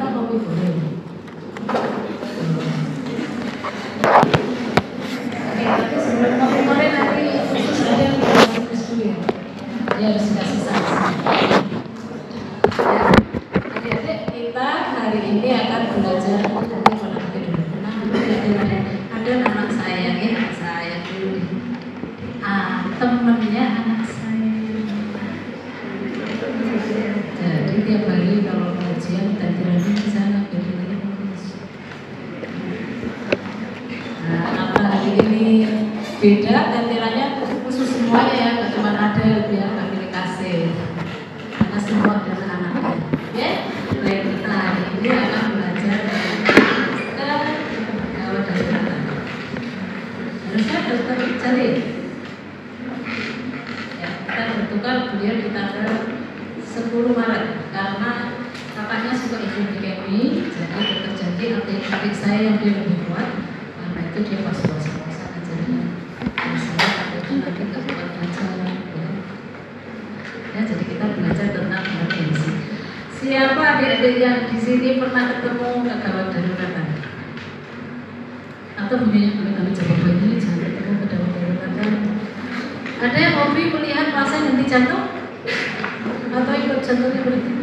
atau kopi boleh? Oke, tapi sebelum kopi boleh nanti khusus ada yang tulis dulu ya. Dia harus dikasih sanksi. Ya, adik-adik kita hari ini akan belajar ada anak saya ya, saya dulu. Temennya anak saya. Jadi tiap hari kalau kajian ganti-ganti di sana terus. Nah, apa hari ini beda gantirannya khusus semuanya ya, nggak cuma ada biar nggak pilih kasih. Karena semua adalah anaknya. Ya, baik kita hari ini akan belajar gawat darurat. Harusnya dokter cari. Ya, kita bertukar beliau di tanggal 10 Maret karena kakaknya suka ikut di KMI, jadi dokter janji adik saya yang dia lebih kuat, karena itu dia pas puasa ngajarnya. Saya takutnya nanti nggak kuat belajar. Ya, jadi kita belajar tentang emergensi. Siapa adik-adik yang di sini pernah ketemu gawat daruratan? Atau punya kami jawabannya jangan ketemu gawat daruratan? Ada yang hobi melihat pasien henti jantung? Atau ikut jantungnya berhenti?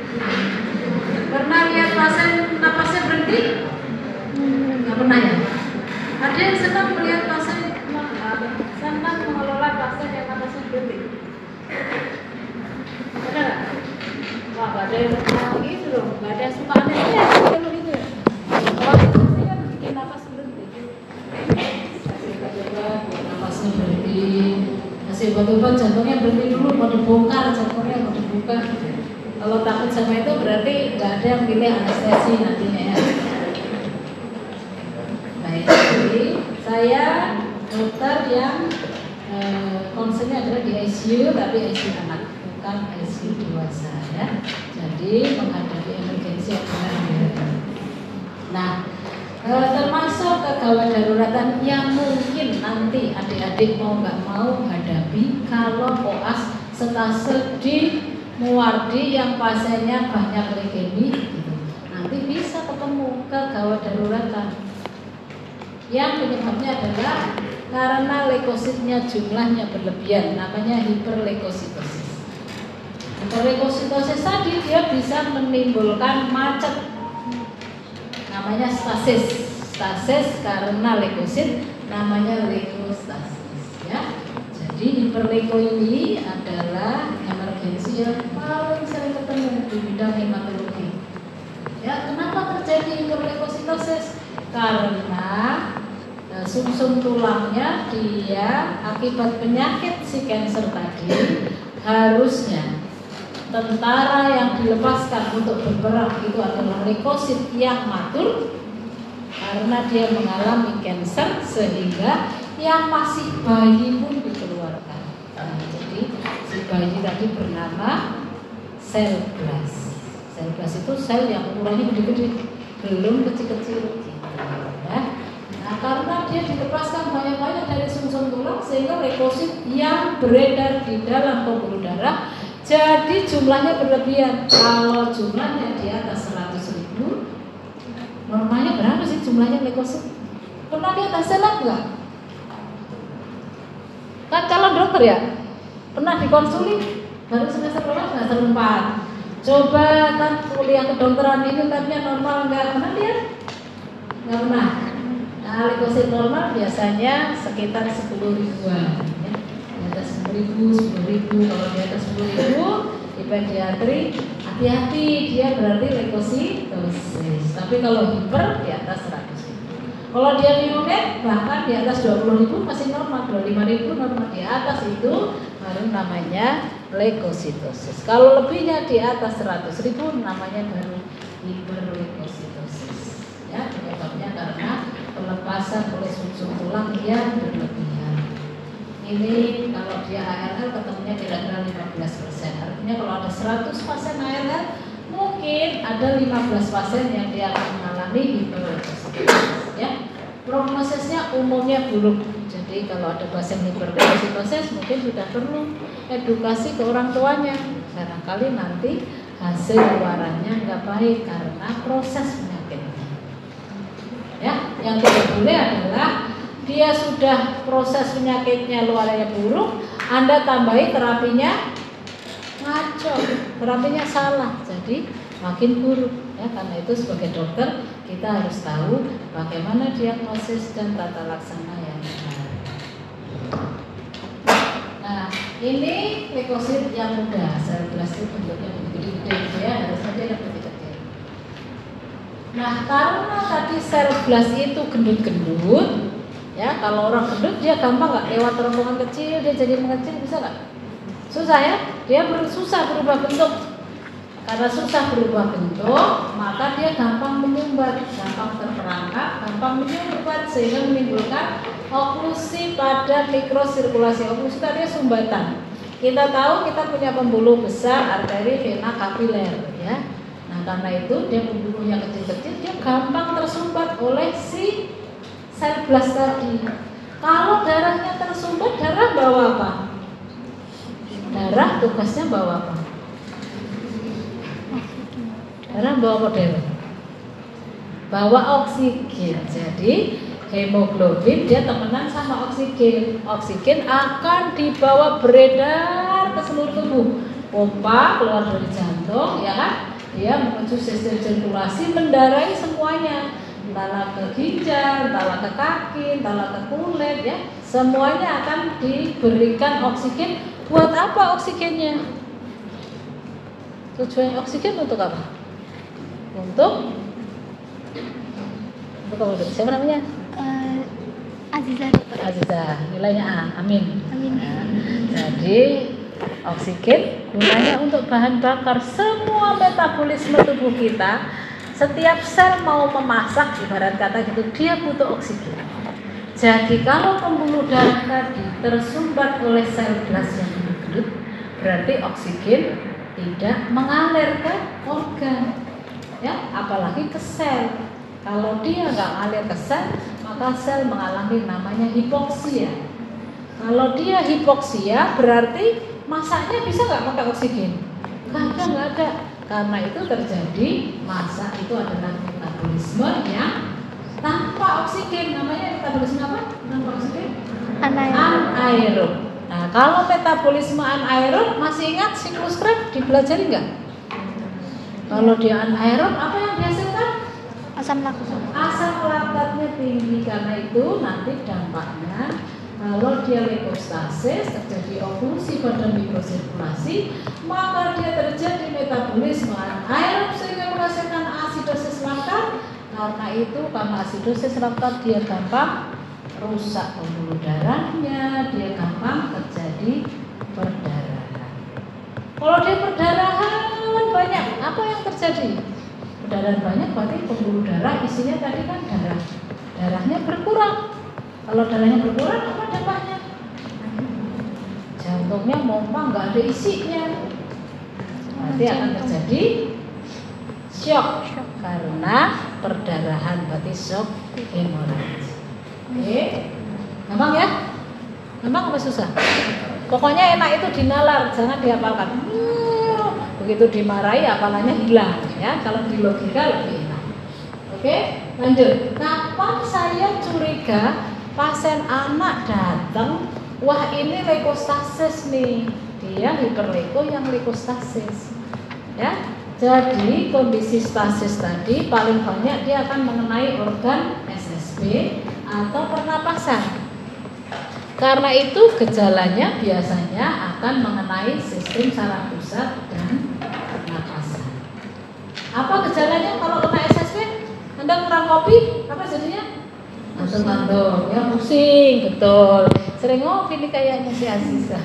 Pernah lihat pasien napasnya berhenti? Nggak pernah ya? Ada yang senang melihat pasien senang mengelola pasien yang napasnya berhenti? Ada nggak? Wah, nggak ada yang pernah gitu loh, nggak ada yang suka aneh-aneh kalau gitu ya. Kalau itu sih kan bikin napas berhenti. Kasih obat, napasnya berhenti. Kasih obat-obat jantungnya berhenti dulu, mau dibongkar jantungnya mau dibuka. Kalau takut sama itu berarti nggak ada yang pilih anestesi nantinya ya. Baik, jadi saya dokter yang konsennya adalah di ICU, tapi ICU anak, bukan ICU dewasa ya. Jadi menghadapi emergensi yang benar. Nah, termasuk kegawat daruratan yang mungkin nanti adik-adik mau nggak mau hadapi kalau koas stase di Muwardi yang pasiennya banyak leukemi gitu. Nanti bisa ketemu kegawat daruratan yang penyebabnya adalah karena leukositnya jumlahnya berlebihan, namanya hiperleukositosis. Hiperleukositosis tadi dia bisa menimbulkan macet, namanya stasis. Stasis karena leukosit namanya leukostasis ya. Jadi hiperleuko ini adalah emergensi yang paling sering ketemu di bidang hematologi. Ya, kenapa terjadi hiperleukositosis? Karena sumsum tulangnya dia akibat penyakit si kanker tadi harusnya tentara yang dilepaskan untuk berperang itu adalah leukosit yang matur karena dia mengalami kanker sehingga yang masih bayi pun dikeluarkan. Nah, jadi si bayi tadi bernama sel blast. Sel blast itu sel yang ukurannya gede-gede, belum kecil-kecil gitu ya. Nah, karena dia dilepaskan banyak-banyak dari sumsum tulang sehingga leukosit yang beredar di dalam pembuluh darah jadi jumlahnya berlebihan. Kalau jumlahnya di atas 100.000, normalnya berapa sih jumlahnya leukosit? Pernah lihat hasilnya enggak? Kan calon dokter ya? Pernah dikonsuli baru semester berapa? Semester 4. Coba kan kuliah kedokteran ini katanya normal, enggak pernah lihat? Enggak pernah. Nah, leukosit normal biasanya sekitar 10 ribuan ya. Di atas 10.000, kalau di atas 10.000 di pediatri hati-hati, dia berarti leukositosis. Tapi kalau hiper di atas 100.000. Kalau dia neonat bahkan di atas 20.000 masih normal, 25.000 normal, di atas itu baru namanya leukositosis. Kalau lebihnya di atas 100.000 namanya baru hiperleukositosis. Ya, penyebabnya karena pelepasan oleh sumsum tulang yang berlebihan. Ini kalau dia ALL ketemunya kira-kira 15%. Artinya kalau ada 100 pasien ALL, mungkin ada 15 pasien yang dia akan mengalami hiperleukositosis. Ya, prognosisnya umumnya buruk. Jadi kalau ada pasien hiperleukositosis mungkin sudah perlu edukasi ke orang tuanya. Barangkali nanti hasil luarannya nggak baik karena proses penyakitnya. Ya, yang tidak boleh adalah dia sudah proses penyakitnya luarannya buruk, Anda tambahi terapinya ngaco, terapinya salah, jadi makin buruk. Ya, karena itu sebagai dokter kita harus tahu bagaimana diagnosis dan tata laksana yang benar. Nah, ini leukosit yang mudah, sel belas itu bentuknya gede-gede ya, harusnya dia lebih kecil. Nah, karena tadi sel belas itu gendut-gendut, ya kalau orang gendut dia gampang nggak lewat rombongan kecil dia jadi mengecil, bisa nggak? Susah ya, dia susah berubah bentuk. Karena susah berubah bentuk, maka dia gampang menyumbat, gampang terperangkap, gampang menyumbat sehingga menimbulkan oklusi pada mikrosirkulasi. Oklusi tadi sumbatan. Kita tahu kita punya pembuluh besar, arteri, vena, kapiler, ya. Nah karena itu dia pembuluhnya kecil-kecil, dia gampang tersumbat oleh si sel belas tadi. Kalau darahnya tersumbat, darah bawa apa? Darah tugasnya bawa apa? Darah bawa model, bawa oksigen. Jadi hemoglobin dia temenan sama oksigen. Oksigen akan dibawa beredar ke seluruh tubuh. Pompa keluar dari jantung, ya kan? Dia menuju sistem sirkulasi, mendarahi semuanya. Entahlah ke ginjal, entahlah ke kaki, entahlah ke kulit, ya. Semuanya akan diberikan oksigen. Buat apa oksigennya? Tujuan oksigen untuk apa? Untuk apa? Siapa namanya? Aziza. Nilainya A. Amin. Nah, jadi oksigen gunanya untuk bahan bakar semua metabolisme tubuh kita. Setiap sel mau memasak, ibarat kata gitu, dia butuh oksigen. Jadi kalau pembuluh darah tadi tersumbat oleh sel belas yang gendut, berarti oksigen tidak mengalir ke organ. Ya, apalagi ke sel. Kalau dia nggak ngalir ke sel, maka sel mengalami namanya hipoksia. Kalau dia hipoksia, berarti masaknya bisa nggak pakai oksigen? Nggak ada. Karena itu terjadi masa itu adalah metabolisme yang tanpa oksigen. Namanya metabolisme apa? Tanpa oksigen? Anaerob. Nah, kalau metabolisme anaerob, masih ingat siklus Krebs dipelajari nggak? Kalau dia anaerob, apa yang dihasilkan? Asam laktat. Asam laktatnya tinggi, karena itu nanti dampaknya kalau dia leukostasis, terjadi oklusi pada mikrosirkulasi, maka dia terjadi metabolisme anaerob sehingga menghasilkan asidosis laktat. Karena itu, karena asidosis laktat dia gampang rusak pembuluh darahnya, dia gampang terjadi perdarahan. Kalau dia perdarahan banyak, apa yang terjadi? Perdarahan banyak berarti pembuluh darah isinya tadi kan darah. Darahnya berkurang. Kalau darahnya berkurang, apa dampaknya? Jantungnya mompa nggak ada isinya. Nanti akan terjadi shock karena perdarahan, berarti shock hemorrhage. Oke, gampang ya? Gampang apa susah? Pokoknya enak itu dinalar, jangan dihafalkan. Begitu dimarahi hafalannya hilang, ya. Kalau di logika lebih enak. Oke, lanjut. Kapan saya curiga pasien anak datang, wah ini leukostasis nih, dia hiperleuko yang leukostasis, ya. Jadi kondisi stasis tadi paling banyak dia akan mengenai organ SSB atau pernapasan. Karena itu gejalanya biasanya akan mengenai sistem saraf pusat dan pernapasan. Apa gejalanya kalau kena SSB? Anda kurang kopi, apa jadinya? Ngantuk-ngantuk, ya pusing, betul. Sering ngopi nih kayaknya si Aziza.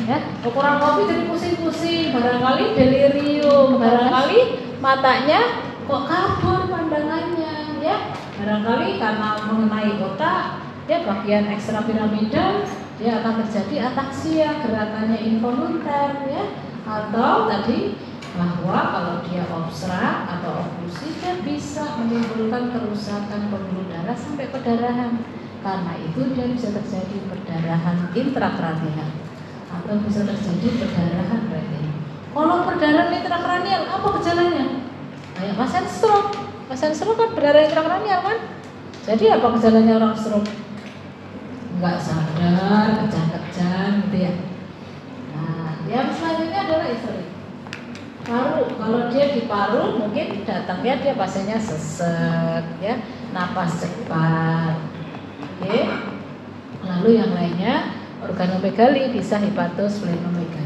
Ya, kurang kopi jadi pusing-pusing, barangkali delirium, barangkali matanya kok kabur pandangannya, ya. Barangkali karena mengenai otak, ya bagian ekstrapiramidal, dia akan terjadi ataksia, gerakannya involunter, ya. Atau tadi bahwa kalau dia obstrak atau oklusi, dia bisa menimbulkan kerusakan pembuluh darah sampai perdarahan. Karena itu dia bisa terjadi perdarahan intrakranial atau bisa terjadi perdarahan retina. Kalau perdarahan intrakranial apa gejalanya? Kayak pasien stroke. Pasien stroke kan perdarahan intrakranial kan? Jadi apa gejalanya orang stroke? Enggak sadar, kejang-kejang gitu ya. Nah, yang selanjutnya adalah isolir. Paru, kalau dia di paru mungkin datangnya dia pasiennya sesek, ya, napas cepat. Oke. Lalu yang lainnya organomegali bisa hepatosplenomegali.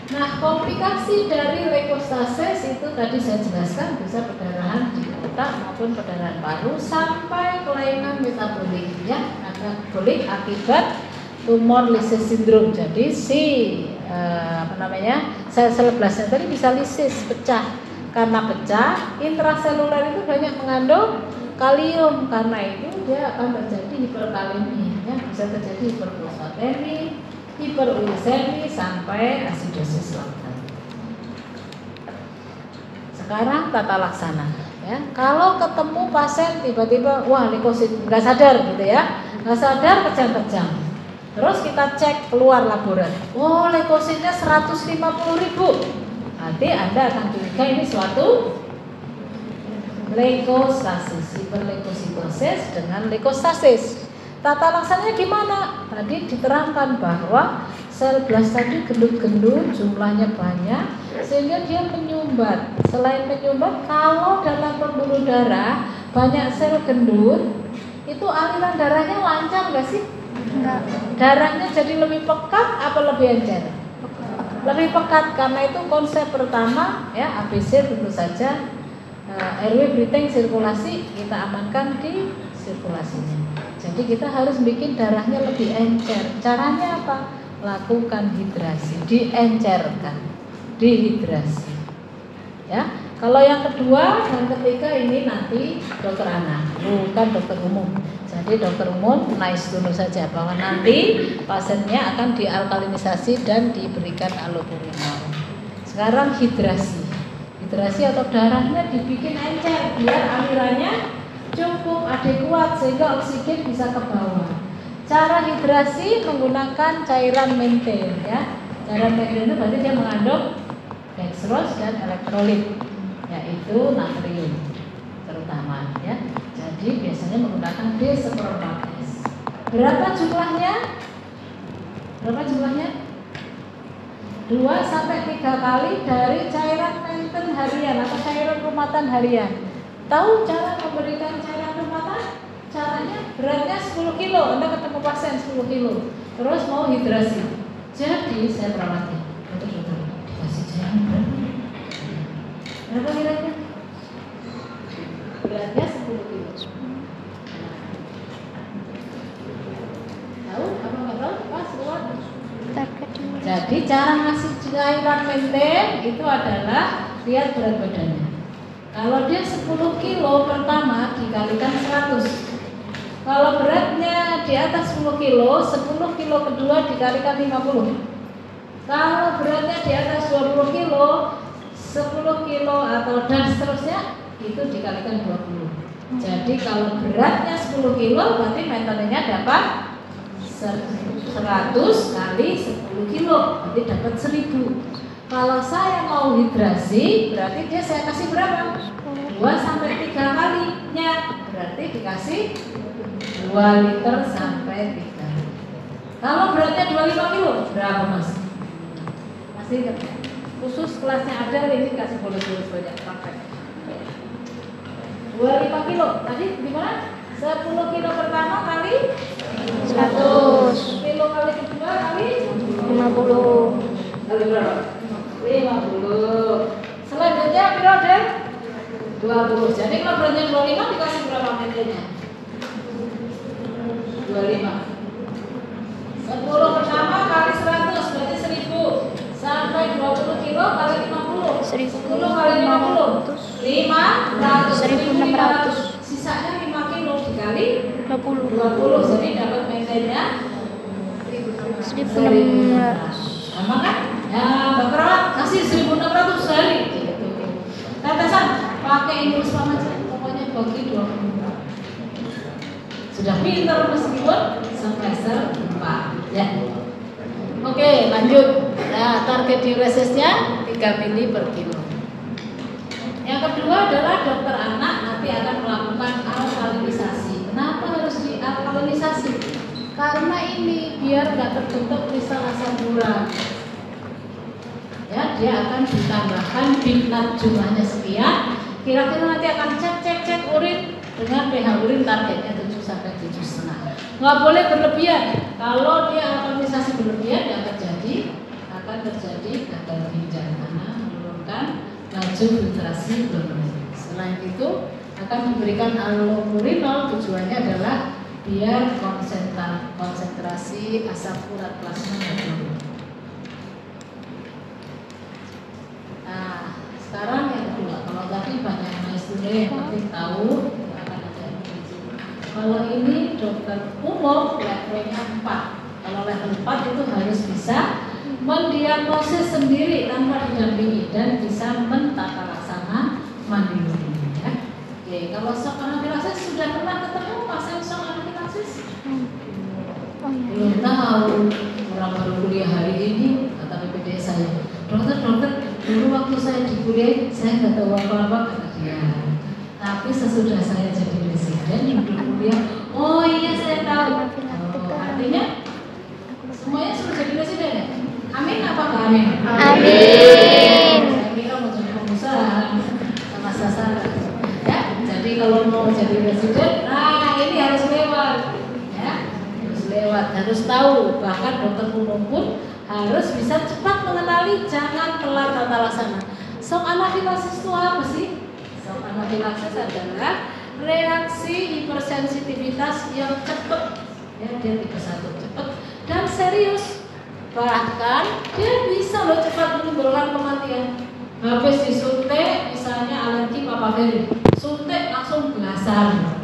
Nah, komplikasi dari leukostasis itu tadi saya jelaskan bisa perdarahan di otak maupun perdarahan paru sampai kelainan metabolik, ya, metabolik akibat tumor lysis syndrome. Jadi sel-sel blasnya tadi bisa lysis, pecah. Karena pecah, intraseluler itu banyak mengandung kalium. Karena itu dia akan terjadi hiperkalemi, ya, bisa terjadi hiperfosfatemi, hiperuricemi sampai asidosis laktat. Sekarang tata laksana, ya. Kalau ketemu pasien tiba-tiba wah leukosit nggak sadar gitu ya, nggak sadar kejang-kejang. Terus kita cek keluar laborat, oh leukositnya 150.000. Nanti Anda akan curiga ini suatu leukostasis, hiperleukositosis dengan leukostasis. Tata laksananya gimana? Tadi diterangkan bahwa sel blast tadi gendut-gendut, jumlahnya banyak, sehingga dia menyumbat. Selain menyumbat, kalau dalam pembuluh darah banyak sel gendut, itu aliran darahnya lancar nggak sih? Enggak. Darahnya jadi lebih pekat apa lebih encer? Lebih pekat, karena itu konsep pertama, ya, ABC tentu saja. Airway breathing sirkulasi kita amankan di sirkulasinya. Jadi kita harus bikin darahnya lebih encer. Caranya apa? Lakukan hidrasi, diencerkan, dihidrasi. Ya, kalau yang kedua dan ketiga ini nanti dokter anak, bukan dokter umum. Jadi dokter umum nice dulu saja bahwa nanti pasiennya akan dialkalinisasi dan diberikan allopurinol. Sekarang hidrasi. Hidrasi atau darahnya dibikin encer biar alirannya cukup adekuat sehingga oksigen bisa ke bawah. Cara hidrasi menggunakan cairan maintain, ya. Cairan maintain itu berarti dia mengandung dextrose dan elektrolit, yaitu natrium terutama, ya. Jadi biasanya menggunakan D-seperempat-S. Berapa jumlahnya? Berapa jumlahnya? 2 sampai 3 kali dari cairan maintain harian atau cairan rumatan harian. Tahu cara memberikan cairan rumatan? Caranya beratnya 10 kilo, Anda ketemu pasien 10 kilo, terus mau hidrasi. Jadi saya perawatnya, dokter dikasih cairan berapa kira-kira? Beratnya 10 kilo. Tahu? Apa nggak tahu? Pas keluar. Jadi cara ngasih cairan maintain itu adalah lihat berat badannya. Kalau dia 10 kilo pertama dikalikan 100. Kalau beratnya di atas 10 kilo, 10 kilo kedua dikalikan 50. Kalau beratnya di atas 20 kilo, 10 kilo atau dan seterusnya itu dikalikan 20. Jadi kalau beratnya 10 kilo berarti maintenance-nya dapat 100 kali 10 kilo, berarti dapat 1000. Kalau saya mau hidrasi, berarti dia saya kasih berapa? 2 sampai 3 kalinya, berarti dikasih 2 liter sampai 3 liter. Kalau beratnya 25 kilo, berapa mas? Masih ingat ya? Khusus kelasnya ada, ini kasih bonus-bonus banyak praktek. 25 kilo, tadi gimana? 10 kilo pertama kali 100 kilo kali kedua kali 50 kali berapa? 50. Selanjutnya periode 20. Jadi kalau beratnya 25 dikasih berapa meternya? 25. 10 pertama kali 100 berarti 1000 sampai 20 kilo kali 50. 10 kali 50 500. 1600. Sisanya 5 kilo dikali 20. Jadi dapat maintainnya 1600. Sama kan? Ya, Mbak Perawat kasih 1600 sehari gitu. Tetesan pakai Inggris aja, pokoknya bagi 20. Sudah pintar meskipun semester 4 ya. Oke, lanjut. Nah, target diuresisnya 3 mili per kilo. Yang kedua adalah dokter anak nanti akan melakukan alkalinisasi. Kenapa harus dialkalinisasi? Karena ini biar nggak terbentuk kristal asam urat. Ya, dia akan ditambahkan biknat jumlahnya sekian. Kira-kira nanti akan cek urin dengan pH urin targetnya 7 sampai 7,5. Nggak boleh berlebihan. Kalau dia alkalinisasi berlebihan akan terjadi gagal ginjal karena menurunkan laju filtrasi glomerulus. Selain itu akan memberikan allopurinol, tujuannya adalah biar konsentrasi asam urat plasma menurun. Nah, sekarang yang kedua, kalau tadi banyak maestro yang penting tahu akan ada. Kalau ini dokter umum levelnya 4. Kalau level 4 itu harus bisa mendiagnosis sendiri tanpa didampingi dan bisa mentata laksana mandiri. Ya. Oke, kalau shock anafilaksis sudah pernah ketemu pasien shock anafilaksis? Belum tahu. Orang baru kuliah hari ini kata PPD saya, dokter dulu waktu saya di kuliah saya nggak tahu apa-apa kata dia. Tapi sesudah saya jadi presiden duduk kuliah, oh iya saya tahu. Artinya semuanya sudah jadi presiden ya? Amin apa enggak amin? Amin. Saya kira mau jadi pengusaha sama sasaran. Ya, jadi kalau mau jadi presiden, nah ini harus lewat. Ya, harus lewat, harus tahu. Bahkan dokter umum pun harus bisa cepat mengenali, jangan telat tata laksana. Shock anafilaksis itu apa sih? Shock anafilaksis adalah reaksi hipersensitivitas yang cepat. Ya, dia tipe 1 cepat dan serius. Bahkan dia bisa loh cepat menimbulkan kematian. Habis disuntik, misalnya alergi papaver, suntik langsung belasan,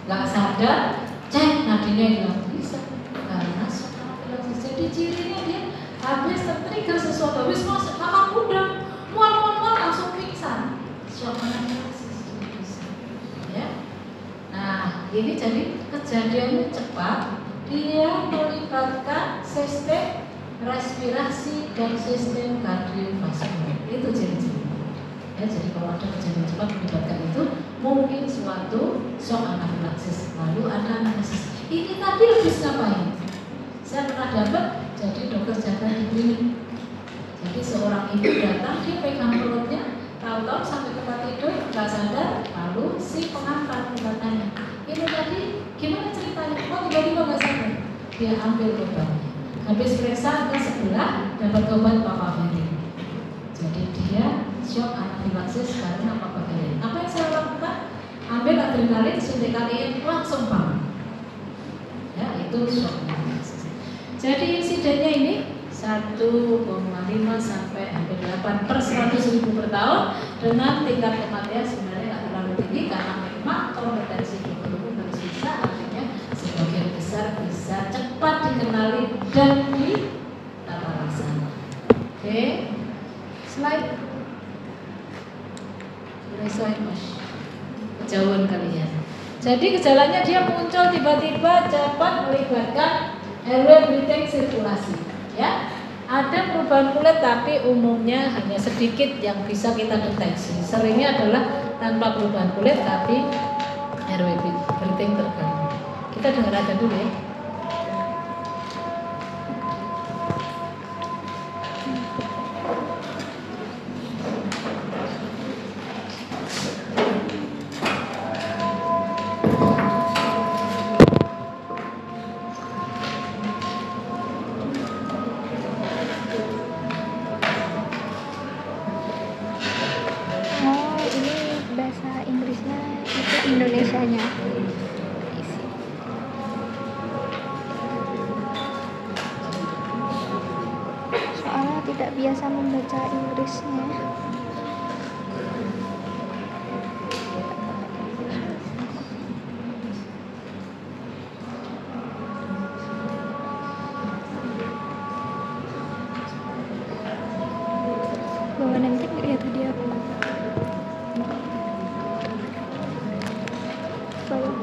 nggak sadar, cek nadinya hilang bisa karena shock anafilaksis. Jadi cirinya dia habis tertrigger sesuatu, habis masuk kakak muda, mual langsung pingsan. Shock anafilaksis bisa. Ya. Nah, ini jadi kejadiannya cepat. Dia melibatkan sistem respirasi dan sistem kardiovaskular. Itu ciri-ciri. Ya, jadi kalau ada kejadian cepat melibatkan itu, mungkin suatu shock anafilaksis. Lalu ada anamnesis. Ini tadi habis ngapain? Saya pernah dapat jadi dokter jaga di klinik. Jadi seorang ibu datang, dia pegang perutnya, tahu-tahu sampai tempat tidur, nggak sadar, lalu si pengantar bertanya, ini tadi gimana ceritanya? Oh tiba-tiba nggak sadar. Dia ambil obatnya. Habis periksa ke sebelah dapat obat papaver. Jadi dia shock anafilaksis karena papaver. Apa yang saya lakukan? Ambil adrenalin, suntikan langsung bangun. Ya, itu shock anafilaksis. Jadi insidennya ini 1,5 sampai hampir 8 per 100.000 per tahun dengan tingkat kematian sebenarnya nggak terlalu tinggi karena memang kompetensi dokter umum harus bisa, artinya sebagian besar bisa cepat dikenali dan ditata laksana. Oke, slide. Slide mas, kejauhan kalian. Jadi gejalanya dia muncul tiba-tiba cepat melibatkan airway breathing sirkulasi. Ya, ada perubahan kulit tapi umumnya hanya sedikit yang bisa kita deteksi. Seringnya adalah tanpa perubahan kulit tapi airway breathing terganggu. Kita dengar aja dulu ya. Indonesianya. Soalnya tidak biasa membaca Inggrisnya. Bawa nanti ya tadi aku. Bawa.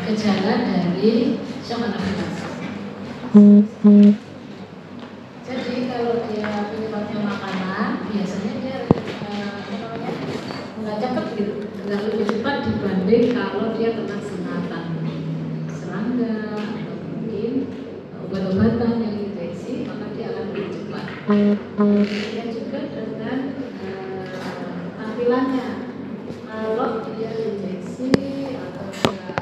gejala dari shock anafilaksis. Jadi kalau dia penyebabnya makanan, biasanya dia nggak cepat gitu, nggak lebih cepat dibanding kalau dia kena sengatan, serangga atau mungkin obat-obatan yang infeksi, maka dia akan lebih cepat. Dia juga dengan tampilannya, kalau dia infeksi atau dia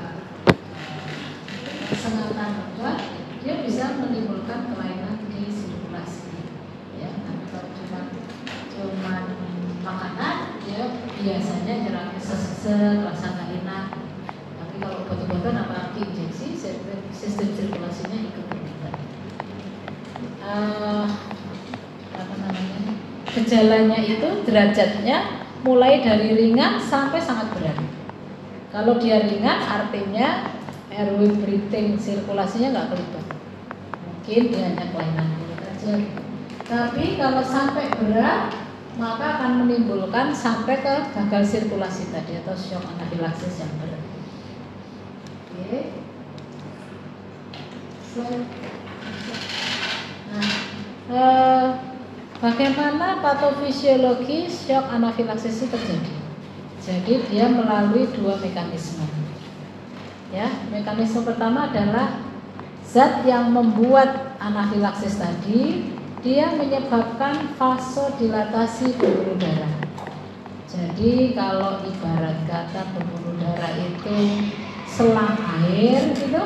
sengatan obat, dia bisa menimbulkan kelainan di sirkulasi. Ya, kalau cuma makanan, dia biasanya nyerangnya sesek, rasa nggak enak. Tapi kalau obat-obatan apalagi injeksi, sistem sirkulasinya ikut terlibat. Apa namanya? Gejalanya itu derajatnya mulai dari ringan sampai sangat berat. Kalau dia ringan, artinya airway breathing sirkulasinya nggak terlibat. Mungkin dia hanya kelainan kulit aja. Tapi kalau sampai berat, maka akan menimbulkan sampai ke gagal sirkulasi tadi atau shock anafilaksis yang berat. Oke. Nah, bagaimana patofisiologi shock anafilaksis itu terjadi? Jadi dia melalui dua mekanisme. Ya, mekanisme pertama adalah zat yang membuat anafilaksis tadi, dia menyebabkan vasodilatasi pembuluh darah. Jadi kalau ibarat kata pembuluh darah itu selang air gitu,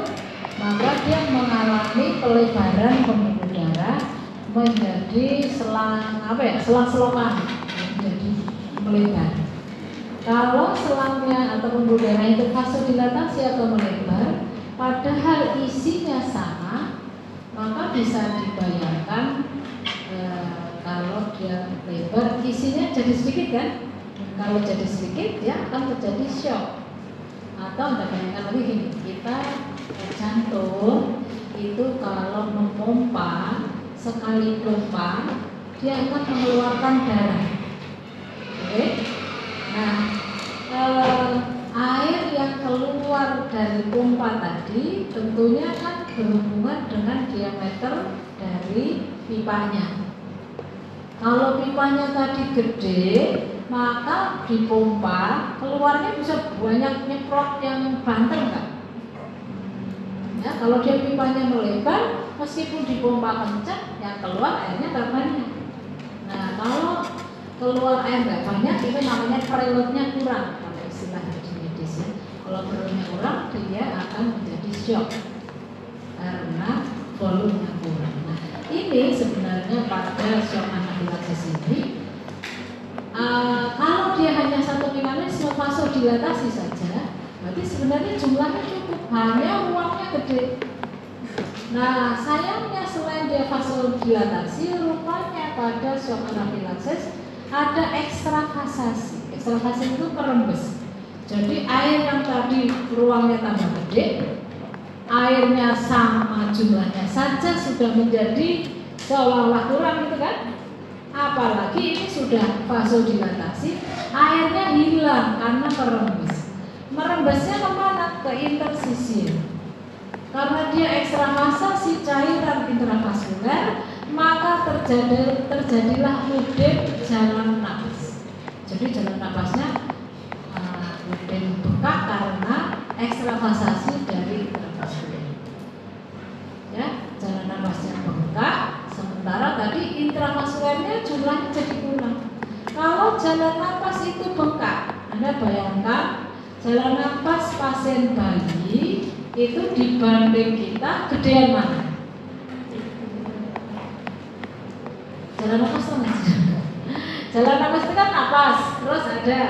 maka dia mengalami pelebaran pembuluh darah menjadi selang selang-selokan, menjadi melebar. Kalau selangnya atau pembuluh darah itu vasodilatasi atau melebar, padahal isinya sama, maka bisa dibayangkan kalau dia lebar, isinya jadi sedikit kan? Kalau jadi sedikit, dia akan terjadi shock. Atau Anda bayangkan lagi gini, kita jantung itu kalau memompa, sekali pompa, dia akan mengeluarkan darah. Oke? Nah, air yang keluar dari pompa tadi tentunya kan berhubungan dengan diameter dari pipanya. Kalau pipanya tadi gede, maka dipompa keluarnya bisa banyak nyemprot yang banter enggak? Ya, kalau dia pipanya melebar, meskipun dipompa kencang, yang keluar airnya nggak banyak. Nah, kalau keluar air nggak banyak, itu namanya preloadnya kurang, kalau istilah di medis ya. Kalau preloadnya kurang, dia akan menjadi shock karena volumenya kurang. Nah, ini sebenarnya pada shock anafilaksis ini, kalau dia hanya satu mekanisme vasodilatasi saja, berarti sebenarnya jumlahnya cukup, hanya ruangnya gede. Nah, sayangnya selain dia vasodilatasi, rupanya pada shock anafilaksis ada ekstravasasi. Ekstravasasi itu merembes. Jadi air yang tadi ruangnya tambah gede, airnya sama jumlahnya saja sudah menjadi seolah-olah kurang gitu kan? Apalagi ini sudah vasodilatasi, airnya hilang karena merembes. Merembesnya kemana? Ke intersisir. Karena dia ekstravasasi cairan intravaskuler, maka terjadilah udem jalan napas. Jadi jalan napasnya udem bengkak karena ekstravasasi dari intravaskuler. Ya, jalan napasnya bengkak, sementara tadi intravaskulernya jumlahnya jadi kurang. Kalau jalan napas itu bengkak, Anda bayangkan jalan napas pasien bayi itu dibanding kita gedean mana? Jalan napas tuh jalan napas itu kan napas, terus ada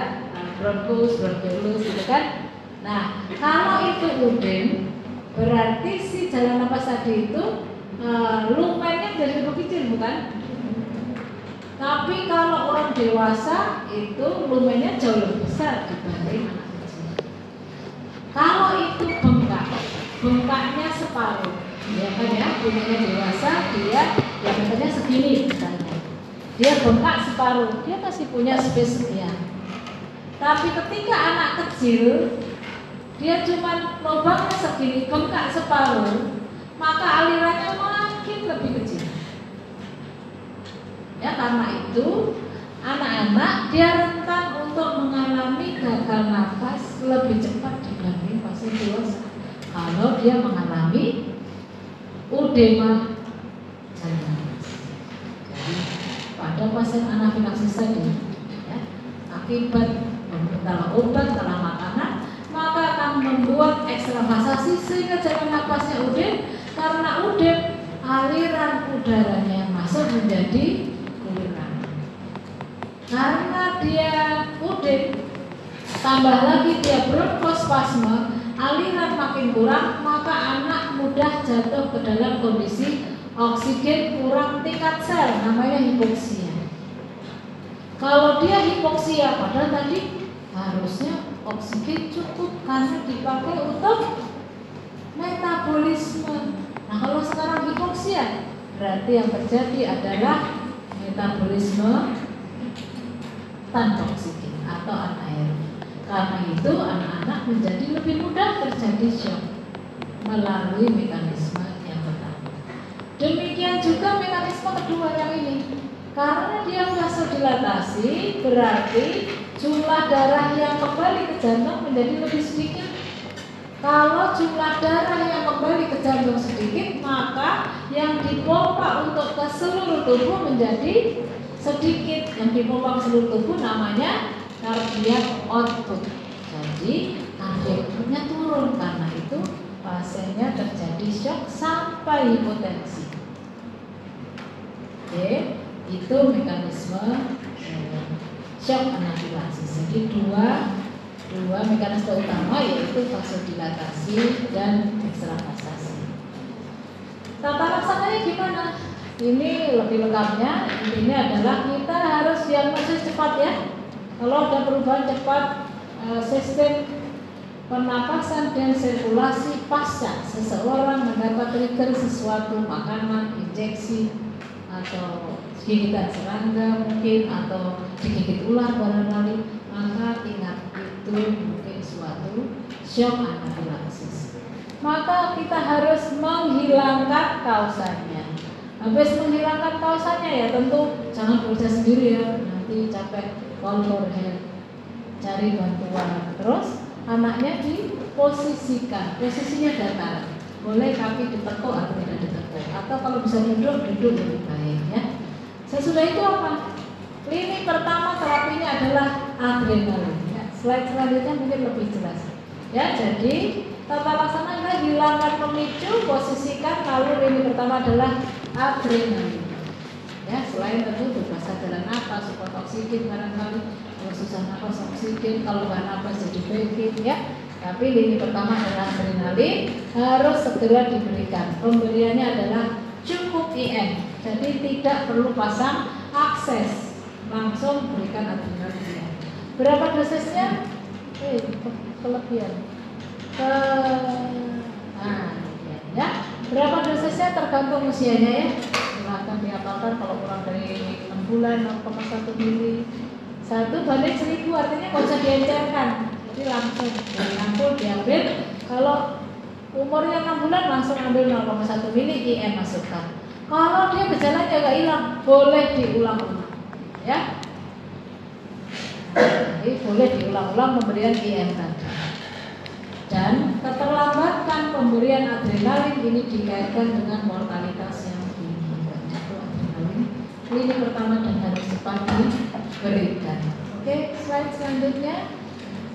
bronkus, bronkiolus gitu kan. Nah, kalau itu udem, berarti si jalan napas tadi itu lumennya jadi lebih kecil bukan? Tapi kalau orang dewasa itu lumennya jauh lebih besar dibanding anak kecil. Kalau itu bengkaknya separuh, ya kan ya, lumennya dewasa dia diameternya segini misalnya. Dia bengkak separuh, dia masih punya space sekian. Tapi ketika anak kecil dia cuma lubangnya segini, bengkak separuh, maka alirannya makin lebih kecil. Ya, karena itu anak-anak dia rentan untuk mengalami gagal nafas lebih cepat dibanding pasien dewasa kalau dia mengalami udema jaringan. Jadi pada pasien anafilaksis tadi, ya, akibat entah obat, entah makanan, maka akan membuat ekstravasasi sehingga jaringan nafasnya udem. Karena udem, aliran udaranya yang masuk menjadi kurang. Karena dia udem, tambah lagi dia bronkospasme, aliran makin kurang, maka anak mudah jatuh ke dalam kondisi oksigen kurang tingkat sel, namanya hipoksia. Kalau dia hipoksia, padahal tadi harusnya oksigen cukup karena dipakai untuk metabolisme. Nah, kalau sekarang hipoksia, berarti yang terjadi adalah metabolisme tanpa oksigen atau anaerob. Karena itu anak-anak menjadi lebih mudah terjadi shock melalui mekanisme yang pertama. Demikian juga mekanisme kedua yang ini. Karena dia vasodilatasi, berarti jumlah darah yang kembali ke jantung menjadi lebih sedikit. Kalau jumlah darah yang kembali ke jantung sedikit, maka yang dipompa untuk ke seluruh tubuh menjadi sedikit. Yang dipompa ke seluruh tubuh namanya cardiac output. Jadi cardiac outputnya turun, karena itu pasiennya terjadi shock sampai hipotensi. Oke, itu mekanisme shock anafilaksis. Jadi dua mekanisme utama, yaitu vasodilatasi dan ekstravasasi. Tata laksananya gimana? Ini lebih lengkapnya. Ini adalah kita harus diagnosis cepat, ya. Kalau ada perubahan cepat sistem pernapasan dan sirkulasi pasca seseorang mendapat trigger sesuatu, makanan, injeksi, atau gigitan serangga mungkin, atau digigit ular barangkali, maka ingat itu mungkin suatu shock anafilaksis. Maka kita harus menghilangkan kausanya. Habis menghilangkan kausanya, ya tentu jangan bekerja sendiri, ya, nanti capek. Call for help, cari bantuan. Terus anaknya diposisikan, posisinya datar, boleh kaki ditekuk atau tidak ditekuk, atau kalau bisa duduk lebih baik, ya. Sesudah itu apa? Lini pertama terapinya adalah adrenalin, ya. Slide selanjutnya mungkin lebih jelas, ya. Jadi tata laksana adalah hilangkan pemicu, posisikan, lalu lini pertama adalah adrenalin. Ya, selain tentu bebas jalan nafas, support oksigen barangkali, kalau susah nafas oksigen, kalau nggak nafas jadi breathing, ya. Tapi lini pertama adalah adrenalin, harus segera diberikan. Pemberiannya adalah cukup IM, jadi tidak perlu pasang akses, langsung berikan adrenalin IM. Berapa dosisnya? Kelebihan. Ya. Berapa dosisnya tergantung usianya, ya. Silahkan dihafalkan, kalau kurang dari 6 bulan 0,1 mili. 1/1000, artinya nggak usah diencerkan, jadi langsung dari ampul diambil. Kalau umurnya 6 bulan langsung ambil 0,1 mili IM masukkan. Kalau dia gejalanya nggak hilang, boleh diulang-ulang, ya. Jadi boleh diulang-ulang pemberian IM tadi. Dan keterlambatan pemberian adrenalin ini dikaitkan dengan mortalitas yang tinggi. Adrenalin lini pertama dan harus cepat diberikan. Oke, slide selanjutnya.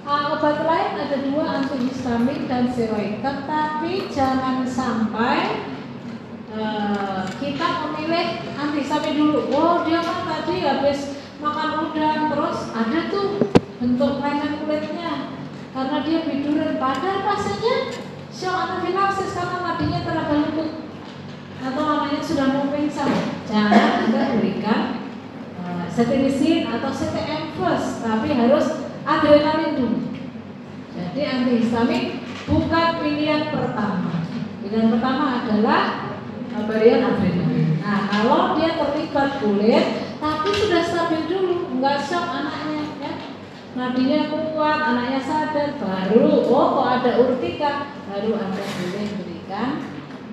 Obat lain ada 2, antihistamin dan steroid. Tetapi jangan sampai kita memilih antihistamin dulu. Oh, dia kan tadi habis makan udang, terus ada tuh bentuk kelainan kulitnya karena dia biduran, padahal pasiennya shock anafilaksis karena nadinya terlalu lembut atau namanya sudah mau pingsan. Jangan Anda berikan cetirizine atau CTM first, tapi harus adrenalin dulu. Jadi antihistamin bukan pilihan pertama. Pilihan pertama adalah pemberian adrenalin. Nah, kalau dia terlibat kulit tapi sudah stabil dulu, enggak shock anaknya, ya. nadinya kuat, anaknya sadar, baru kok ada urtika, baru Anda boleh berikan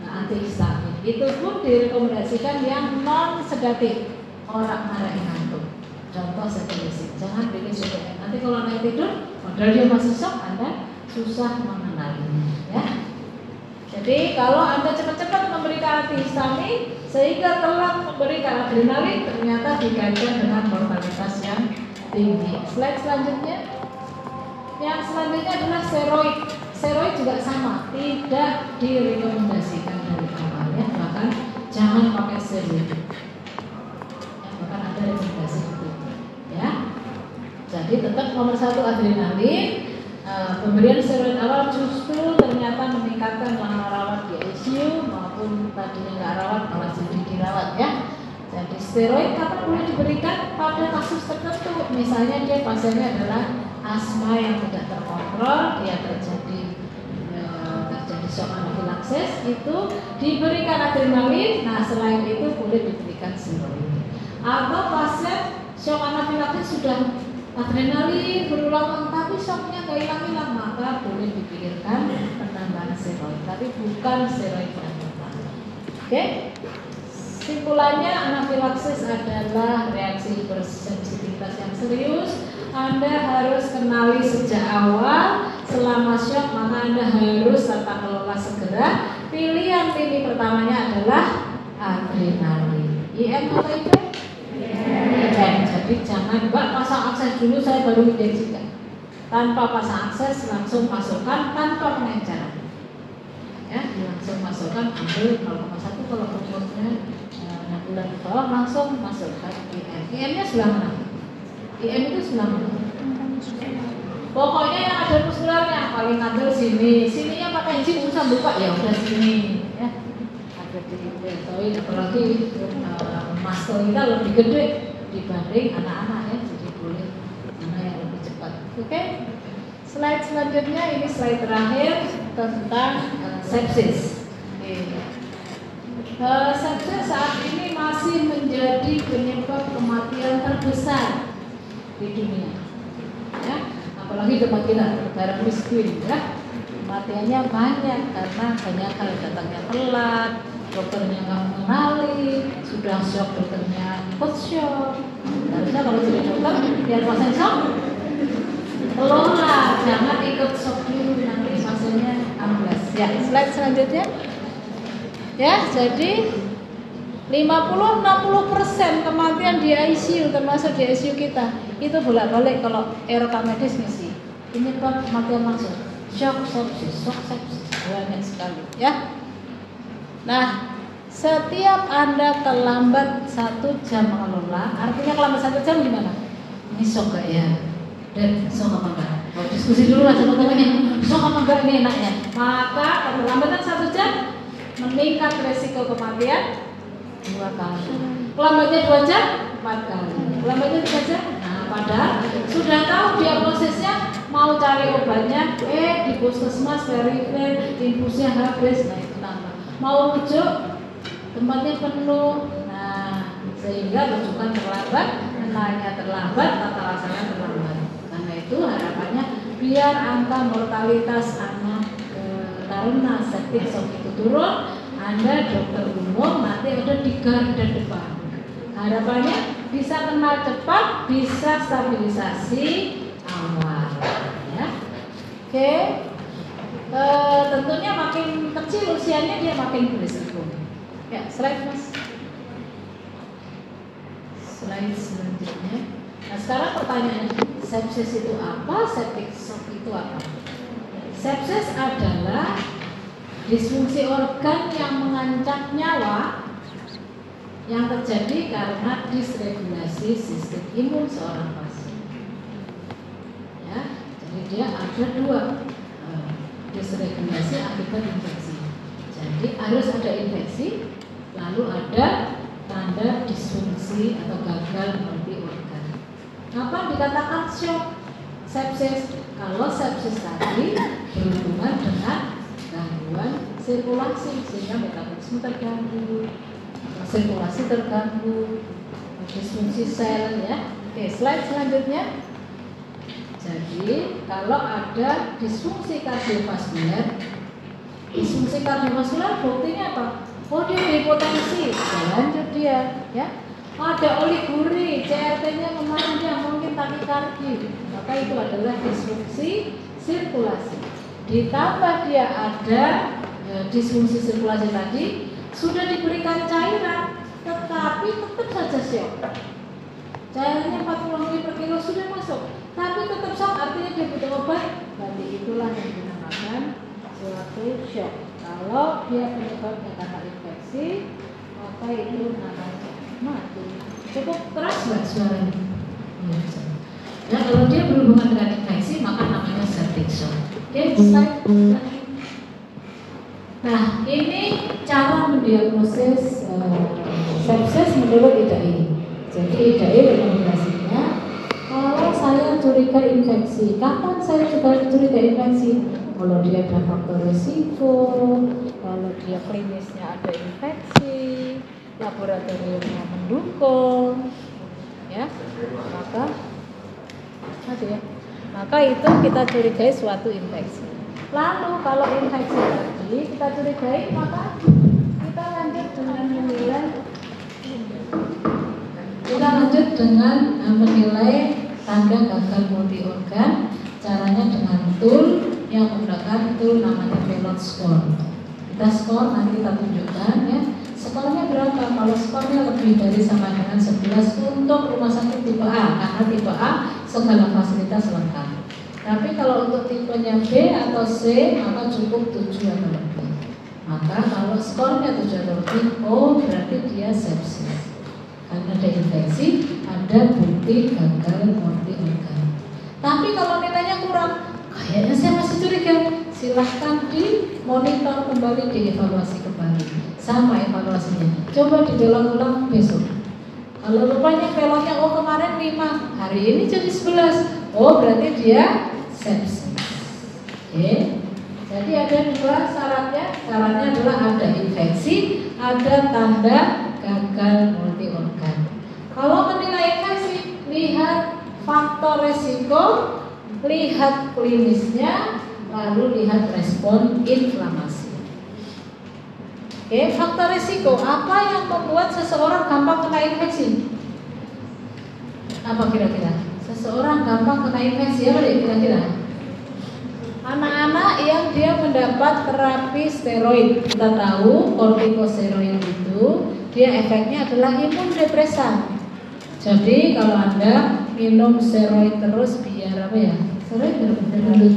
antihistamin. Itu pun direkomendasikan yang non sedatif, orang marah ngantuk. Contoh seperti jangan beri CPN. Nanti kalau anak tidur, padahal dia masih shock, Anda susah mengenalinya, ya. Jadi kalau Anda cepat-cepat memberikan antihistamin sehingga telat memberikan adrenalin, ternyata digaitkan dengan mortalitas yang tinggi. Slide selanjutnya. Yang selanjutnya adalah steroid. Steroid juga sama, tidak direkomendasikan dari awal, ya. Bahkan jangan pakai steroid. Ya, bahkan ada rekomendasi itu, ya. Jadi tetap nomor 1 adrenalin. Pemberian steroid awal justru ternyata meningkatkan lama rawat di ICU maupun tadinya nggak rawat malah jadi dirawat, ya. Jadi steroid kapan boleh diberikan? Pada kasus tertentu, misalnya dia pasiennya adalah asma yang tidak terkontrol, dia terjadi shock anafilaksis, itu diberikan adrenalin. Nah selain itu boleh diberikan steroid. Atau pasien shock anafilaksis sudah adrenalin berulang tapi shocknya nggak hilang-hilang, maka boleh dipikirkan penambahan steroid, tapi bukan steroid yang pertama. Oke? Simpulannya, anafilaksis adalah reaksi hipersensitivitas yang serius. Anda harus kenali sejak awal. Selama shock maka Anda harus tata kelola segera. Pilihan pertamanya adalah adrenalin. IM atau IP? Jadi jangan Mbak pasang akses dulu, saya baru injeksikan. Tanpa pasang akses langsung masukkan tanpa pengenceran. Ya, langsung masukkan, ambil 0,1 kalau umurnya 6 bulan di bawah, langsung masukkan IM. IM-nya sebelah mana? IM itu sebelah mana? Pokoknya yang ada muskularnya paling ngambil sini. Sininya pakai jin susah buka, ya udah sini, ya. Ada di deltoid, apalagi muscle kita lebih gede dibanding anak-anak, ya, jadi boleh mana yang lebih cepat. Oke, slide selanjutnya, ini slide terakhir tentang sepsis. Sepsis saat ini masih menjadi penyebab kematian terbesar di dunia, ya. Apalagi tempat kita, negara miskin, ya. Kematiannya banyak karena banyak hal, datangnya telat, dokternya nggak mengenali, sudah shock dokternya ikut shock. Harusnya kalau jadi dokter biar pasien shock, kelola, jangan ikut shock dulu, nanti pasiennya amblas. Ya, slide selanjutnya. Ya, jadi 50-60% kematian di ICU, termasuk di ICU kita, itu bolak-balik kalau RK medis ngisi. Ini kematian langsung, shock sepsis, banyak sekali, ya. Nah, setiap Anda terlambat 1 jam mengelola, artinya terlambat 1 jam gimana? Ini shock gak ya? Dan shock apa enggak? Kalau diskusi dulu lah teman-temannya, shock apa enggak ini enaknya? Maka keterlambatan 1 jam meningkat resiko kematian 2 kali. Kelambatnya 2 jam 4 kali. Kelambatnya 3 jam. Nah, padahal sudah tahu diagnosisnya, mau cari obatnya, di puskesmas verifier, infusnya habis, nah itu tambah. Mau rujuk, tempatnya penuh. Nah, sehingga rujukan terlambat, menanya terlambat, tata laksana terlambat. Karena itu harapannya biar angka mortalitas anak karena septic shock itu turun, Anda dokter umum nanti ada di garda depan. Harapannya bisa kenal cepat, bisa stabilisasi awal, ya. Oke. Tentunya makin kecil usianya dia makin berisiko. Ya, slide mas. Slide selanjutnya. Nah sekarang pertanyaannya, sepsis itu apa? Septic shock itu apa? Sepsis adalah disfungsi organ yang mengancam nyawa yang terjadi karena disregulasi sistem imun seorang pasien. Ya, jadi dia ada 2, disregulasi akibat infeksi. Jadi harus ada infeksi, lalu ada tanda disfungsi atau gagal multi organ. Kapan dikatakan shock sepsis? Kalau sepsis tadi berhubungan dengan gangguan sirkulasi sehingga metabolisme terganggu, sirkulasi terganggu, disfungsi sel, ya. Oke, slide selanjutnya. Jadi kalau ada disfungsi kardiovaskuler buktinya apa? Oh, dia hipotensi, lanjut dia, ya. Ada oliguri, CRT-nya kemarin dia mungkin takikardi, maka itu adalah disfungsi sirkulasi. Ditambah dia ada disfungsi sirkulasi tadi, sudah diberikan cairan, tetapi tetap saja syok. Cairannya 40 ml per kilo sudah masuk, tapi tetap syok, artinya dia butuh obat. Berarti itulah yang dinamakan suatu syok. Kalau dia penyebabnya karena infeksi, maka itu namanya mati. Cukup keras nggak suaranya? Nah, kalau dia berhubungan dengan infeksi, maka namanya septic shock. Oke, slide. Nah, ini cara mendiagnosis sepsis menurut IDAI. Jadi IDAI rekomendasinya, kalau saya curiga infeksi, kapan saya juga curiga infeksi? Kalau dia ada faktor risiko, kalau dia klinisnya ada infeksi, laboratoriumnya mendukung, ya, maka itu kita curigai suatu infeksi. Lalu kalau infeksi tadi kita curigai, maka kita lanjut dengan menilai tanda gagal multi organ. Caranya dengan tool yang menggunakan tool namanya Pelot score. Kita skor, nanti kita tunjukkan ya. Skornya berapa? Kalau skornya lebih dari sama dengan 11 untuk rumah sakit tipe A, karena tipe A segala fasilitas lengkap. Tapi kalau untuk tipenya B atau C, maka cukup 7 atau lebih. Maka kalau skornya 7 atau lebih, oh berarti dia sepsis. Karena ada infeksi, ada bukti gagal multi organ. Tapi kalau nilainya kurang, kayaknya saya masih curiga, silahkan dimonitor kembali, dievaluasi kembali. Sama evaluasinya, coba dibelok ulang besok. Kalau rupanya pelotnya, oh kemarin 5, hari ini jadi 11, oh berarti dia sepsis. Oke. Jadi ada 2 syaratnya. Syaratnya adalah ada infeksi, ada tanda gagal multi organ. Kalau menilai infeksi, lihat faktor resiko, lihat klinisnya, lalu lihat respon inflamasi. Oke, faktor resiko, apa yang membuat seseorang gampang kena infeksi? Apa kira-kira? Seseorang gampang kena infeksi, apa deh kira-kira? Anak-anak yang dia mendapat terapi steroid. Kita tahu kortikosteroid itu dia efeknya adalah imundepresan. Jadi kalau Anda minum steroid terus biar apa ya? Steroid gendut.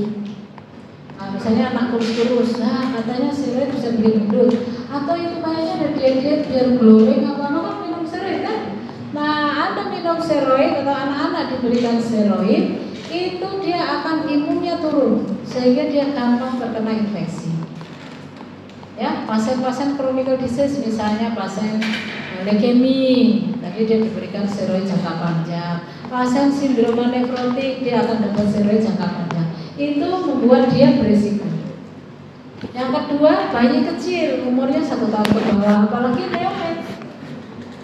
Nah, misalnya anak kurus-kurus, nah katanya steroid bisa bikin gendut. Atau itu kayaknya ada diet biar glowing apa kan minum steroid kan? Nah, Anda minum steroid atau anak-anak diberikan steroid, itu dia akan imunnya turun sehingga dia gampang terkena infeksi. Ya, pasien-pasien chronic disease misalnya pasien leukemia, tadi dia diberikan steroid jangka panjang. Pasien sindroma nefrotik dia akan dapat steroid jangka panjang. Itu membuat dia berisiko. Yang kedua, bayi kecil umurnya 1 tahun ke bawah, apalagi neonet.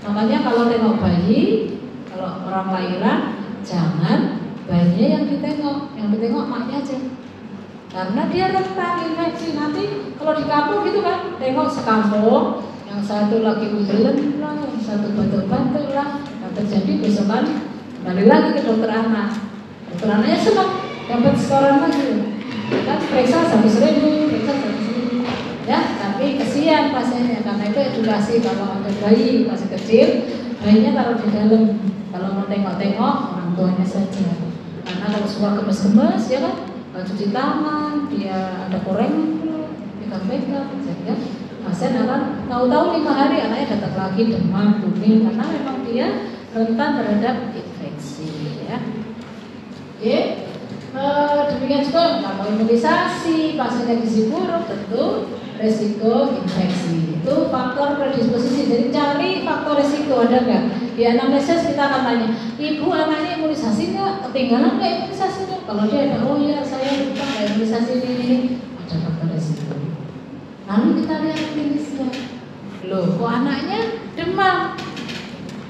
Makanya kalau tengok bayi, kalau orang lahiran, jangan bayinya yang ditengok maknya aja. Karena dia rentan infeksi. Nanti kalau di kampung gitu kan, tengok sekampung, yang satu lagi umbelen lah, yang satu batuk-batuk lah, yang terjadi besokan kembali lagi ke dokter anak. Dokter anaknya senang dapat setoran lagi, kan periksa 100.000, ya. Tapi kesian pasiennya, karena itu edukasi kalau ada bayi masih kecil, bayinya taruh di dalam. Kalau mau tengok-tengok orang tuanya saja. Karena kalau suka gemes-gemes, ya kan, kalau cuci tangan, dia ada koreng, pegang-pegang, sehingga pasien akan tahu-tahu 5 hari anaknya datang lagi demam, kuning, karena memang dia rentan terhadap infeksi, ya. Oke. Demikian juga kalau imunisasi, pasiennya gizi buruk, tentu resiko infeksi. Itu faktor predisposisi. Jadi cari faktor resiko, ada nggak? Di anamnesis kita akan tanya, ibu anaknya imunisasi nggak? Ketinggalan nggak imunisasinya? Kalau dia ada, oh iya saya lupa nggak imunisasi ini, ada faktor resiko. Lalu kita lihat klinisnya. Loh, kok anaknya demam?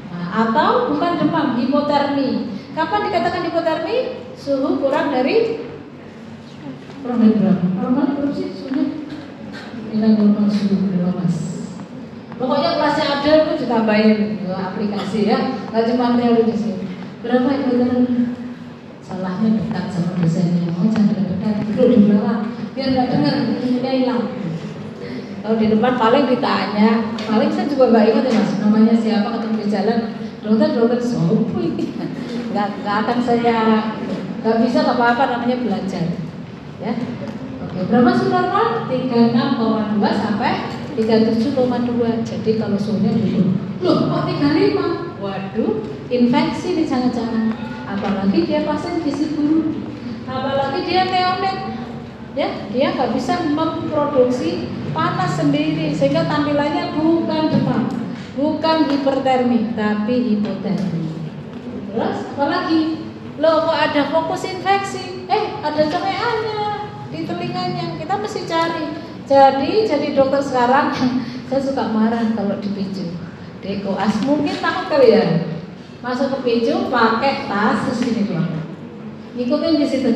Nah, atau bukan demam, hipotermi. Kapan dikatakan hipotermi? Suhu kurang dari berapa? Normal berapa sih suhunya? Nilai normal suhu berapa mas? Pokoknya kelasnya ada itu ditambahin aplikasi ya, nggak cuma teori di sini. Berapa hipotermi? Salahnya dekat sama dosennya, oh jangan dekat, duduk di belakang, biar nggak dengar, ilmunya hilang. Kalau di depan paling ditanya, paling saya juga nggak ingat ya mas, namanya siapa, ketemu di jalan, dokter sopo ini, nggak akan saya, nggak bisa apa-apa, namanya belajar, ya. Oke, berapa suhu normal? 36,2 sampai 37,2. Jadi kalau suhunya dulu, loh kok 35? Waduh, infeksi nih jangan-jangan. Apalagi dia pasien gizi buruk, apalagi dia neonat, ya dia nggak bisa memproduksi panas sendiri sehingga tampilannya bukan demam, bukan hipertermi, tapi hipotermi. Terus apalagi, loh kok ada fokus infeksi, ada cemeannya di telinganya, kita mesti cari. Jadi dokter sekarang saya suka marah kalau dipicu. Dekoas mungkin takut kali ya. Masuk ke picu pakai tas terus gini doang. Ikutin di situ.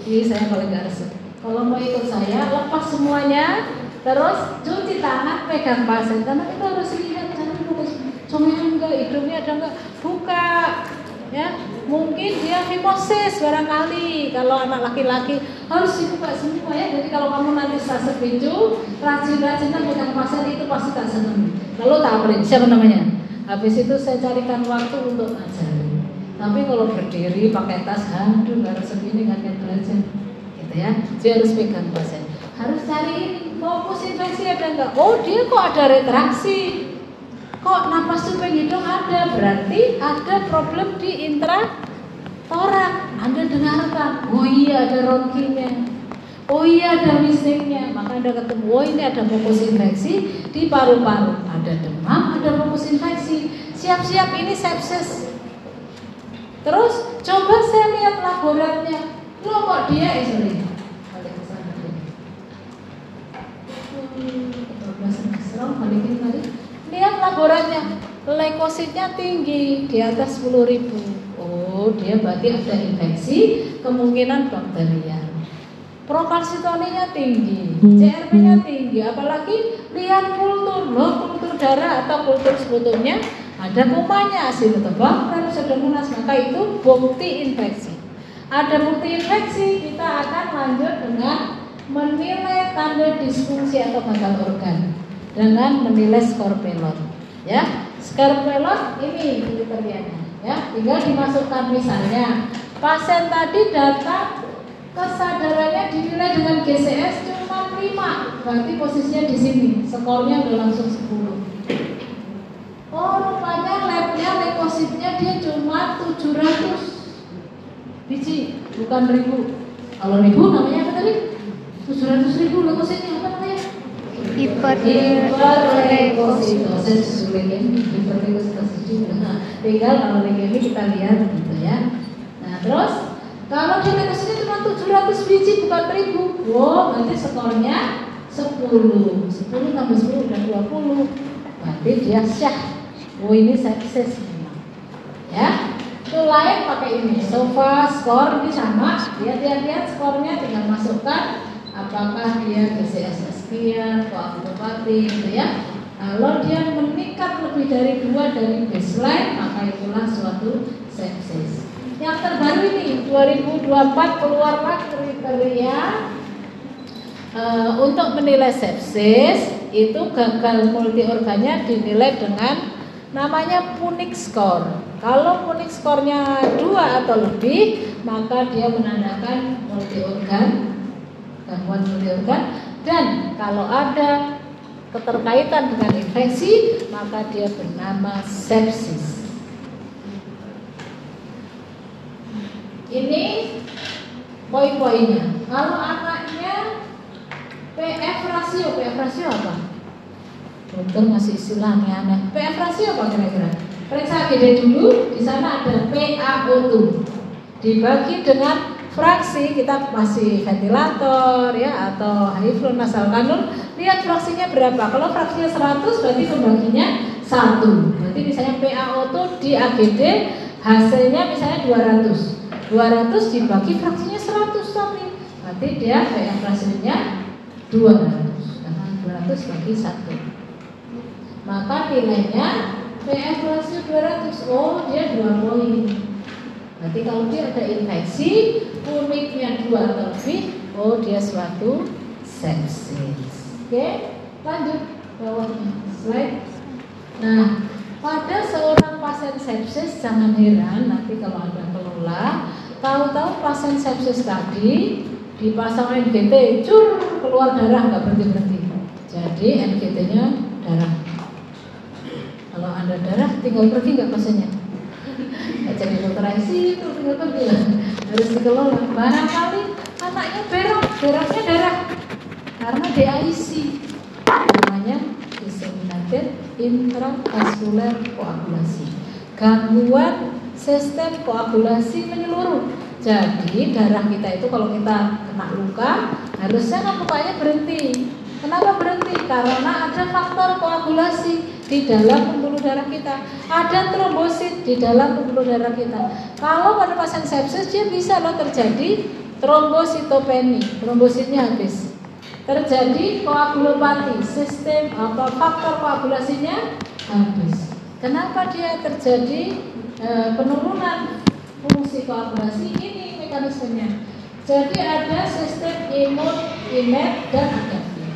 Ini saya paling gak resep. Kalau mau ikut saya lepas semuanya, terus cuci tangan, pegang pasien karena kita harus lihat jangan fokus. Comean enggak, hidungnya ada enggak, buka. Ya, mungkin dia fimosis barangkali. Kalau anak laki-laki harus dibuka semua ya. Jadi kalau kamu nanti stase picu, rajin-rajin pegang pasien itu pasti tak seneng. Lalu tak apain, siapa namanya? Habis itu saya carikan waktu untuk ngajarin. Tapi kalau berdiri pakai tas, aduh nggak resep ini nggak akan belajar, gitu ya. Dia harus pegang pasien, harus cari fokus infeksi ada nggak. Oh dia kok ada retraksi, kok napas supeng hidung ada, berarti ada problem di intratoraks. Anda dengarkan, oh iya ada ronkinya, oh iya ada wheezingnya, maka Anda ketemu, oh ini ada fokus infeksi di paru-paru, ada demam, ada fokus infeksi, siap-siap ini sepsis. Terus coba saya lihat laboratnya, loh kok dia balik ke sana deh. Balikin tadi. Lihat laboratnya, leukositnya tinggi di atas 10.000. Oh dia berarti ada infeksi, kemungkinan bakterial. Prokalsitoninya tinggi, CRP-nya tinggi, apalagi lihat kultur, kultur darah atau kultur sekutumnya ada kumannya, Acinetobacter, Pseudomonas, maka itu bukti infeksi. Ada bukti infeksi, kita akan lanjut dengan menilai tanda disfungsi atau gagal organ dengan menilai skor pelot. Ya, skor pelot ini kriterianya. Ya, tinggal dimasukkan misalnya pasien tadi datang kesadarannya dinilai dengan GCS cuma 5, berarti posisinya di sini, skornya udah langsung 10. Oh rupanya labnya leukositnya dia cuma 700 biji, bukan 1000. Kalau 1000 namanya apa tadi? 700.000 leukositnya apa namanya? Hiperleukositosis. Tinggal kalau leukemi kita lihat gitu ya. Nah terus kalau di leukositnya cuma 700 biji bukan 1000, wow berarti skornya 10. 10 tambah 10 udah 20. Berarti dia syah. Oh ini sepsis ya. Itu lain pakai ini. Sofa skor ini sama. Lihat skornya, tinggal masukkan apakah dia GCS sekian, koagulopati gitu ya. Kalau dia meningkat lebih dari 2 dari baseline, maka itulah suatu sepsis. Yang terbaru ini 2024 keluarlah kriteria untuk menilai sepsis itu gagal multi organnya dinilai dengan namanya Punnich score. Kalau Punnich skornya 2 atau lebih, maka dia menandakan multi organ, gangguan multi organ. Dan kalau ada keterkaitan dengan infeksi, maka dia bernama sepsis. Ini poin-poinnya. Kalau anaknya PF rasio apa? Dokter ngasih istilah aneh. PF rasio apa kira-kira? Periksa AGD dulu. Di sana ada PaO2. Dibagi dengan fraksi, kita masih ventilator ya atau high flow nasal kanul. Lihat fraksinya berapa. Kalau fraksinya 100 berarti pembaginya 1. Berarti misalnya PaO2 di AGD hasilnya misalnya 200 dibagi fraksinya 100 tapi berarti dia PF rasionya 200 karena 200 bagi 1, maka nilainya PF rasio 200. Oh, dia 2 poin. Berarti kalau dia ada infeksi uniknya 2 atau lebih, oh dia suatu sepsis. Oke, lanjut bawahnya slide. Nah, pada seorang pasien sepsis jangan heran nanti kalau ada kelola tahu-tahu pasien sepsis tadi dipasang NGT, cur keluar darah nggak berhenti. Jadi NGT-nya darah. Kalau ada darah tinggal pergi nggak pasiennya? Nggak jadi dokter ICU, tinggal pergi lah. Harus dikelola. Barangkali anaknya beraknya darah karena DIC, namanya disseminated intravascular koagulasi, gangguan sistem koagulasi menyeluruh. Jadi darah kita itu kalau kita kena luka harusnya kan lukanya berhenti. Kenapa berhenti? Karena ada faktor koagulasi di dalam pembuluh darah kita, ada trombosit di dalam pembuluh darah kita. Kalau pada pasien sepsis dia bisa loh terjadi trombositopeni, trombositnya habis, terjadi koagulopati, sistem faktor koagulasinya habis. Kenapa dia terjadi penurunan fungsi koagulasi? Ini mekanismenya. Jadi ada sistem imun innate dan adaptif.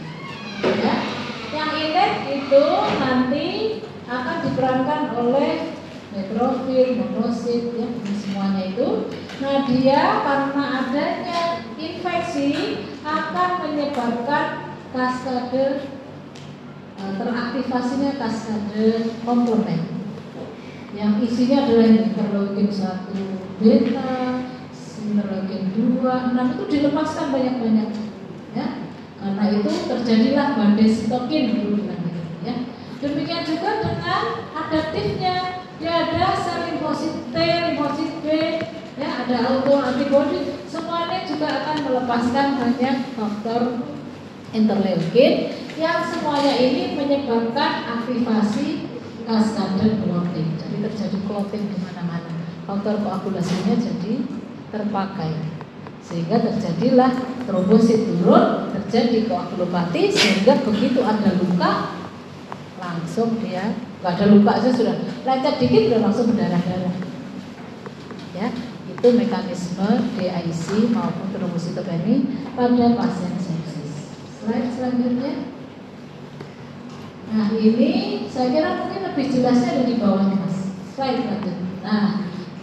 Ya. Yang innate itu nanti akan diperankan oleh neutrofil, monosit, ya, semuanya itu. Nah dia karena adanya infeksi akan menyebabkan kaskade teraktivasinya kaskade komponen yang isinya adalah interleukin 1 beta, interleukin 2, 6 itu dilepaskan banyak-banyak, ya. Karena itu terjadilah badai sitokin dulu ya. Demikian juga dengan adaptifnya, dia ada sel limfosit T, limfosit B, ya, ada autoantibody, semuanya juga akan melepaskan banyak faktor interleukin yang semuanya ini menyebabkan aktivasi kaskade clotting. Jadi terjadi clotting di mana-mana. Faktor koagulasinya jadi terpakai. Sehingga terjadilah trombosit turun, terjadi koagulopati, sehingga begitu ada luka langsung dia nggak ada luka aja sudah lecet dikit udah langsung berdarah-darah. Ya, itu mekanisme DIC maupun trombositopeni pada pasien sepsis. Slide selanjutnya. Nah ini saya kira mungkin lebih jelasnya ada di bawahnya mas. Slide selanjutnya. Nah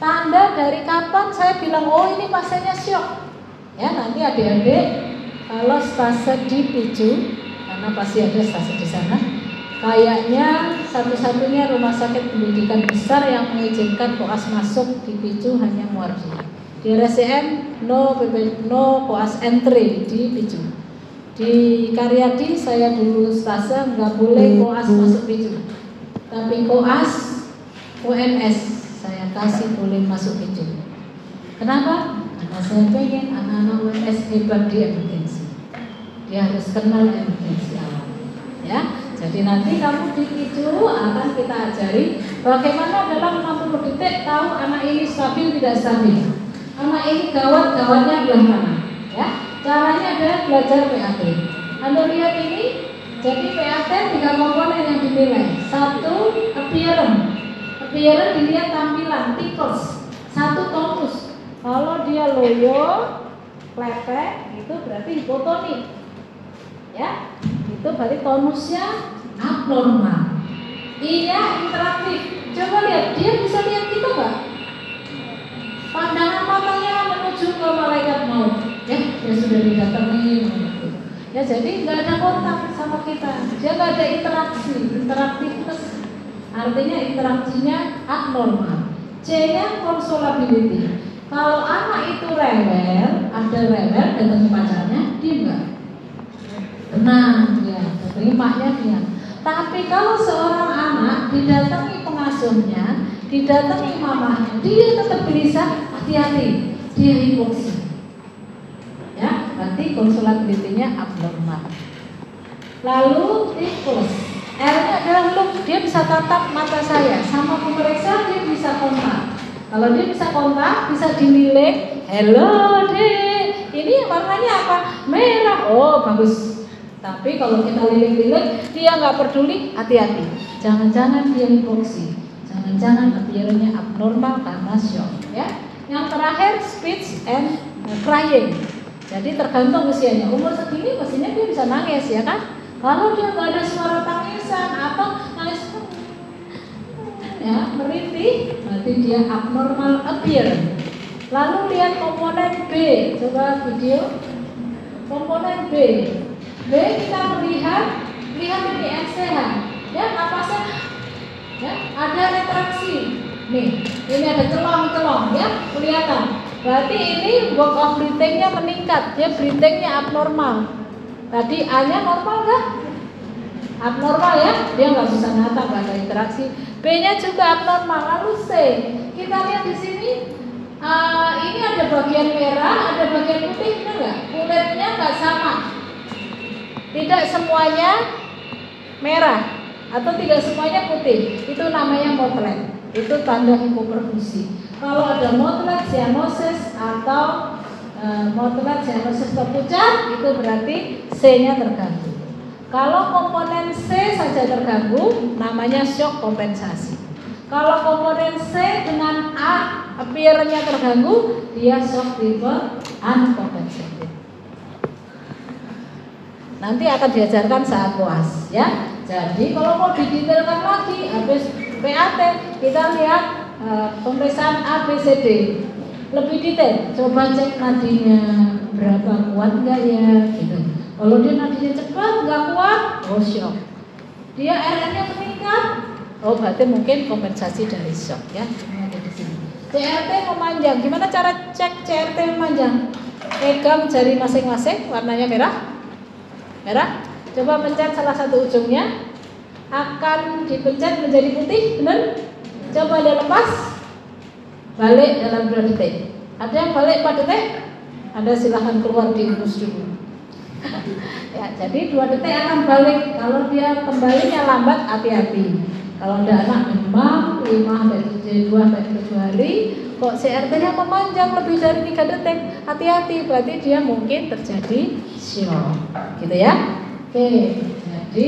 tanda dari kapan saya bilang oh ini pasiennya syok. Ya nanti adik-adik kalau stase dipicu karena pasti ada stase di sana. Kayaknya satu-satunya rumah sakit pendidikan besar yang mengizinkan koas masuk dipicu hanya Muardi. Di RSCM no koas entry dipicu. Di Karyadi saya dulu stase nggak boleh koas masuk picu. Tapi koas UNS saya kasih boleh masuk picu. Kenapa? Karena saya pengen anak-anak UNS hebat di emergensi. Dia harus kenal emergensi awal. Ya, jadi nanti kamu di picu akan kita ajari bagaimana dalam 60 detik tahu anak ini stabil tidak stabil. Anak ini gawat-gawatnya belah mana. Ya, caranya adalah belajar PAT. Anda lihat ini, jadi PAT 3 komponen yang dinilai. 1 appearance dilihat tampilan, tipes. 1 tonus. Kalau dia loyo, lepek, itu berarti hipotonik. Ya, itu berarti tonusnya abnormal. I-nya interaktif. Coba lihat, dia bisa lihat kita nggak? Pandangan matanya menuju ke malaikat maut. Ya, dia sudah didatangi. Ya, jadi nggak ada kontak sama kita. Dia nggak ada interaksi, interaktivitas. Artinya interaksinya abnormal. C-nya consolability. Kalau anak itu rewel, ada rewel datang pacarnya, dia enggak. Tenang dia, datangi maknya dia. Tapi kalau seorang anak didatangi pengasuhnya, didatangi mamahnya, dia tetap gelisah, hati-hati, dia hipoksi. Ya, berarti konsolability-nya abnormal. Lalu tikus, R-nya adalah look, dia bisa tatap mata saya, sama pemeriksa dia bisa kontak. Kalau dia bisa kontak, bisa dililik, hello dek, ini warnanya apa? Merah, oh bagus. Tapi kalau kita lilik-lilik, dia nggak peduli, hati-hati. Jangan-jangan dia hipoksi, jangan-jangan appearance-nya abnormal karena shock. Ya. Yang terakhir speech and crying. Jadi tergantung usianya. Umur segini pastinya dia bisa nangis ya kan? Kalau dia nggak ada suara tangisan atau nangis ya merintih, berarti dia abnormal appearance. Lalu lihat komponen B, coba video komponen B. B kita lihat ini sehat, ya napasnya, ya ada retraksi. Nih, ini ada celong ya kelihatan. Berarti ini work of breathing-nya meningkat, ya breathing-nya abnormal. Tadi A-nya normal nggak? Abnormal ya, dia nggak bisa natap, nggak ada interaksi. B-nya juga abnormal. Lalu C, kita lihat di sini, ini ada bagian merah, ada bagian putih, benar nggak? Kulitnya nggak sama. Tidak semuanya merah atau tidak semuanya putih. Itu namanya motlet. Itu tanda hipoperfusi. Kalau ada motlet cyanosis atau motlet cyanosis terpucat, itu berarti C-nya terganggu. Kalau komponen C saja terganggu, namanya shock kompensasi. Kalau komponen C dengan A appearance-nya terganggu, dia shock tipe uncompensated. Nanti akan diajarkan saat koas, ya. Jadi kalau mau didetailkan lagi, habis PAT kita lihat pemeriksaan ABCD lebih detail. Coba cek nadinya berapa, kuat enggak ya, gitu. Kalau dia nadinya cepat, enggak kuat, oh shock. Dia RN-nya meningkat, oh berarti mungkin kompensasi dari shock ya. Ada di sini. CRT memanjang, gimana cara cek CRT memanjang? Pegang jari masing-masing, warnanya merah. Merah. Coba pencet salah satu ujungnya, akan dipencet menjadi putih, benar? Coba dia lepas, balik dalam 2 detik. Ada yang balik 4 detik? Anda silahkan keluar diurus dulu. Ya, jadi 2 detik akan balik. Kalau dia kembalinya lambat, hati-hati. Kalau ada anak demam 5-7 hari, kok CRT-nya memanjang lebih dari 3 detik, hati-hati. Berarti dia mungkin terjadi shock, gitu ya. Oke, jadi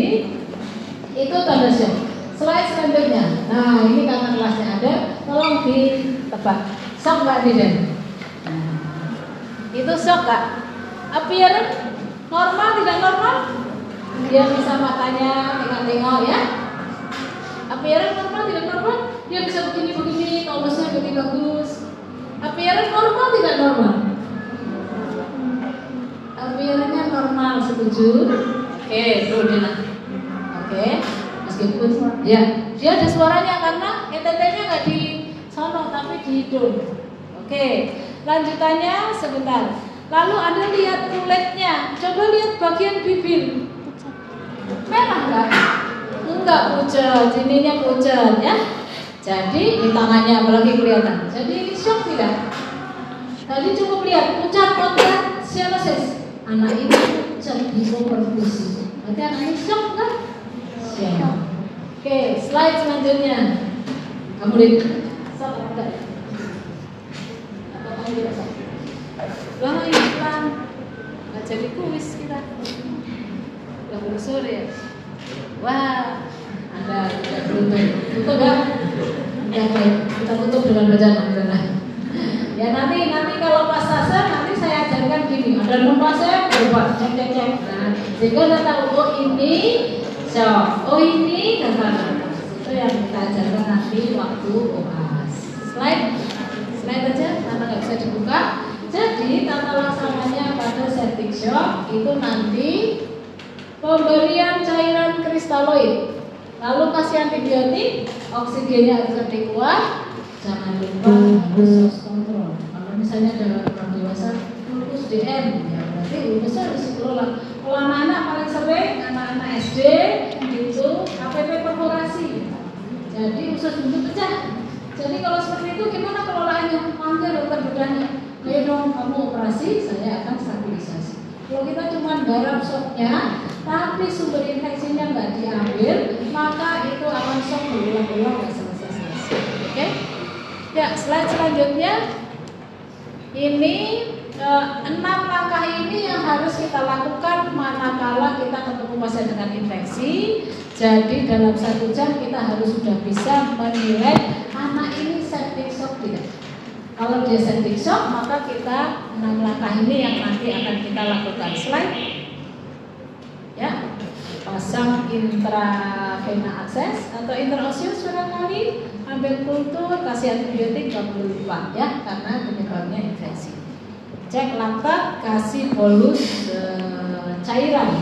itu tanda shock. Slide selanjutnya. Nah, ini kakak kelasnya ada. Tolong ditebak. Shock nggak Diden? Itu shock nggak? Appearance normal tidak normal? Dia bisa matanya tengok-tengok ya. Appearance normal tidak normal? Dia bisa begini-begini, tonusnya lebih bagus. Appearance normal tidak normal? Appearance-nya normal, setuju? Oke, tuh Dina. Oke, meskipun ya dia ada suaranya karena ETT-nya nggak di sono tapi di hidung. Oke, lanjutannya sebentar. Lalu Anda lihat kulitnya, coba lihat bagian bibir. Merah nggak? Enggak pucat, ininya pucat ya. Jadi di tangannya apalagi kelihatan. Jadi ini shock tidak? Tadi cukup lihat pucat, motlet, cyanosis. Anak ini pucat hipoperfusi. Berarti anak ini shock kan? Shock. Oke, slide selanjutnya. Kamu lihat. Shock enggak? Atau kamu tidak shock? Lama ini pelan. Nggak jadi kuis kita. Udah bersore ya. Wah, Anda tidak beruntung. Tutup ya? Ya baik, kita tutup dengan bacaan. Ya nanti kalau pas tasar nanti saya ajarkan gini. Ada nafasnya, coba cek. Nah, sehingga Anda tahu oh ini shock, oh ini dasar. Itu yang kita ajarkan nanti waktu UAS. Slide aja, karena nggak bisa dibuka. Jadi tata laksananya pada septic shock itu nanti pemberian cairan kristaloid, lalu kasih antibiotik, oksigennya harus lebih kuat, jangan lupa harus kontrol. Kalau misalnya ada orang dewasa lupus DM, ya berarti lupusnya harus dikelola. Kalau anak-anak paling sering anak-anak SD itu KPP perforasi, jadi usus buntu pecah. Jadi kalau seperti itu gimana kelolaannya? Panggil dokter bedahnya. Ayo dong kamu operasi, saya akan stabilisasi. Kalau kita cuma garap shocknya, tapi sumber infeksinya nggak diambil, maka itu akan shock berulang-ulang nggak selesai. Oke? Ya, slide selanjutnya. Ini 6 langkah ini yang harus kita lakukan manakala kita ketemu pasien dengan infeksi. Jadi dalam 1 jam kita harus sudah bisa menilai anak ini septic shock tidak. Kalau dia septic shock, maka kita 6 langkah ini yang nanti akan kita lakukan. Slide. Ya, pasang intravena akses atau intraosius barangkali, ambil kultur, kasih antibiotik, gak perlu lupa ya, karena penyebabnya infeksi. Cek laktat, kasih bolus cairan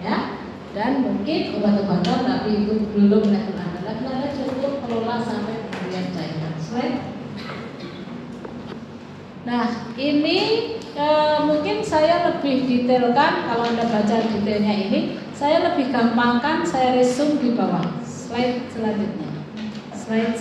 ya, dan mungkin obat-obatan, tapi itu belum level Anda. Level Anda cukup kelola sampai pemberian cairan. Slide. Nah, ini mungkin saya lebih detailkan. Kalau Anda baca detailnya ini, saya lebih gampangkan, saya resume di bawah. Slide selanjutnya. Slide.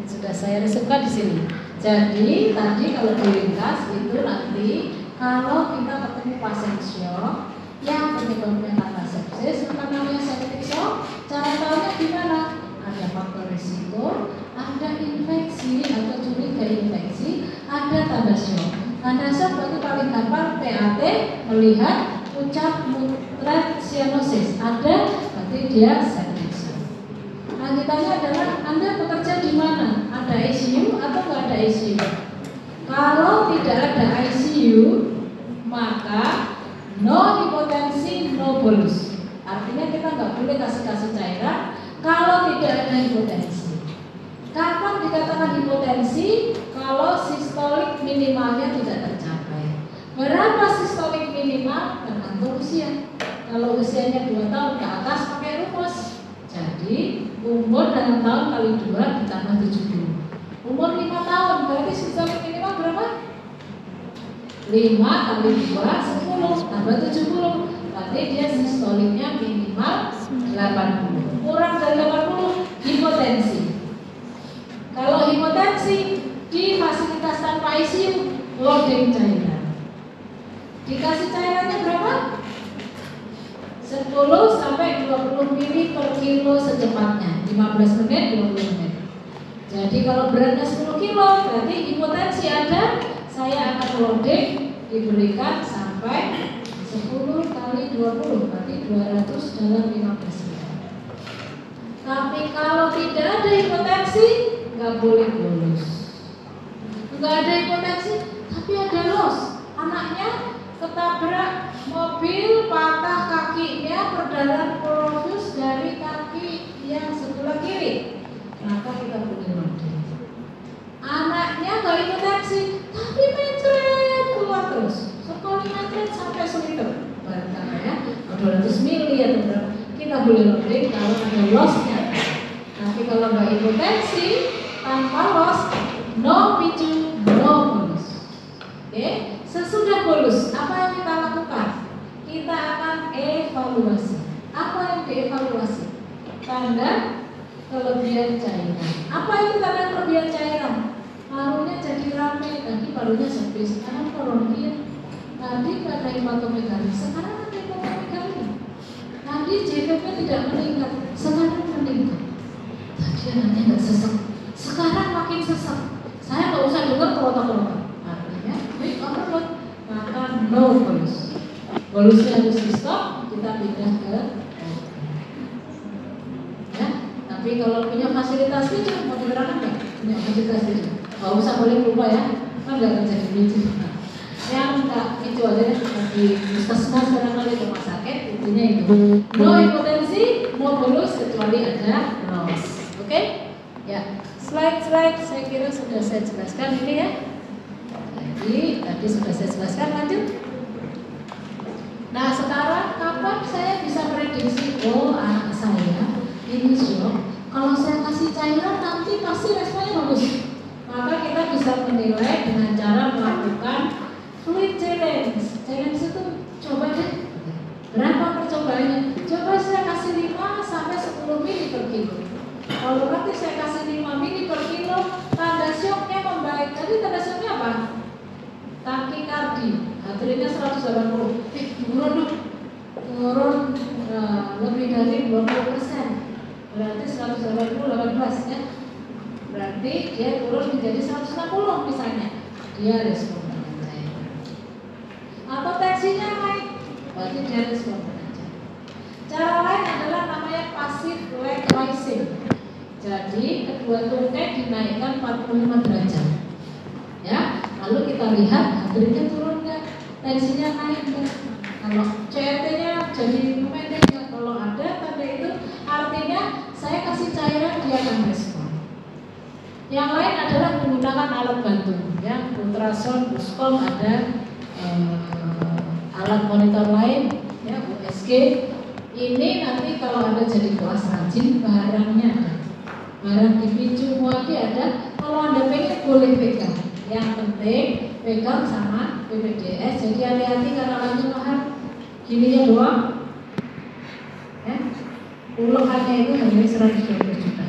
Sudah saya resumekan di sini. Jadi tadi kalau diringkas itu nanti kalau kita ketemu pasien shock yang penyebabnya karena sepsis, maka namanya septic shock. Cara tahunya gimana? Ada faktor risiko, ada infeksi atau curiga infeksi, ada tanda shock. Tanda shock berarti paling gampang PAT melihat ucap mutret cyanosis. Ada berarti dia septic shock. Lanjutannya adalah Anda bekerja di mana? Ada ICU atau nggak ada ICU? Kalau tidak ada ICU, maka no hipotensi, no bolus. Artinya kita nggak boleh kasih cairan kalau tidak ada hipotensi. Kapan dikatakan hipotensi? Kalau sistolik minimalnya tidak tercapai. Berapa sistolik minimal? Tergantung usia. Kalau usianya 2 tahun ke atas pakai rumus. Jadi umur dalam tahun kali 2 ditambah 70. Umur 5 tahun berarti sistolik minimal berapa? 5 kali 2 10 tambah 70. Berarti dia sistoliknya minimal 80. Kurang dari 80 hipotensi. Kalau hipotensi di fasilitas tanpa ICU, loading cairan. Dikasih cairannya berapa? 10 sampai 20 ml per kilo secepatnya, 15 menit, 20 menit. Jadi kalau beratnya 10 kilo, berarti hipotensi ada, saya akan loading diberikan sampai 10 kali 20, berarti 200 dalam 15 menit. Tapi kalau tidak ada hipotensi, nggak boleh bolus. Nggak ada hipotensi, tapi ada los. Anaknya ketabrak mobil, patah kakinya, perdarahan profus dari kaki yang sebelah kiri, maka kita boleh loading. Anaknya nggak hipotensi, tapi mencret keluar terus. Sekali mencret sampai seliter, barangkali ya, 200 mili atau berapa, kita boleh loading kalau ada losnya. Tapi kalau nggak hipotensi, tanpa los, no picu, no bolus. Oke? Sesudah bolus, apa yang kita lakukan? Kita akan evaluasi. Apa yang dievaluasi? Tanda kelebihan cairan. Apa itu tanda kelebihan cairan? Parunya jadi rame, tadi parunya sempit, sekarang koronil. Tadi ada hematomegali, sekarang ada hematomegali. Tadi JVP tidak meningkat, sekarang meningkat. Tadi anaknya nggak sesek, sekarang makin sesek. Saya nggak usah dengar kelotok-kelotok. Artinya, quick overload, maka no bolus. Bolusnya harus di stop, kita pindah ke ya. Tapi kalau punya fasilitas itu mau diterangkan nggak? Punya fasilitas itu, nggak usah boleh lupa ya, kan nggak akan jadi lucu. Yang nggak itu aja di puskesmas barangkali rumah sakit, intinya itu no hipotensi, no bolus kecuali ada ROS. Oke? Ya, slide saya kira sudah saya jelaskan ini ya. Jadi tadi sudah saya jelaskan, lanjut. Nah sekarang kapan saya bisa prediksi, oh anak saya ini shock, kalau saya kasih cairan nanti pasti responnya bagus. Maka kita bisa menilai dengan cara melakukan fluid challenge. Challenge itu coba deh, berapa percobaannya? Coba saya kasih 5 sampai 10 mili per kilo. Kalau nanti saya kasih 5 mili per kilo, tanda shocknya membaik. Tadi tanda shocknya apa? Takikardi, baterainya 180. Turun lebih dari 20%. Berarti 180 18 ya. Berarti berarti dia turun menjadi 160 misalnya, dia respon dengan cairan. Atau tensinya naik, berarti dia respon dengan cairan. Cara lain adalah namanya passive leg rising. Jadi kedua tungkai dinaikkan 45 derajat. Ya, lalu kita lihat hardrate-nya turun nggak, tensinya naik nggak. Kalau CRT-nya jadi pendek nggak, kalau ada tanda itu artinya saya kasih cairan dia akan respon. Yang lain adalah menggunakan alat bantu, ya, ultrasound, buscom, ada alat monitor lain, ya, USG. Ini nanti kalau ada jadi kelas rajin, barangnya ada, barang dipicu muadi ada. Kalau Anda pengen boleh pegang. Yang penting pegang sama BPJS. Jadi hati-hati karena lagi mahal. Gininya doang, ya, puluhannya itu hanya 120 juta.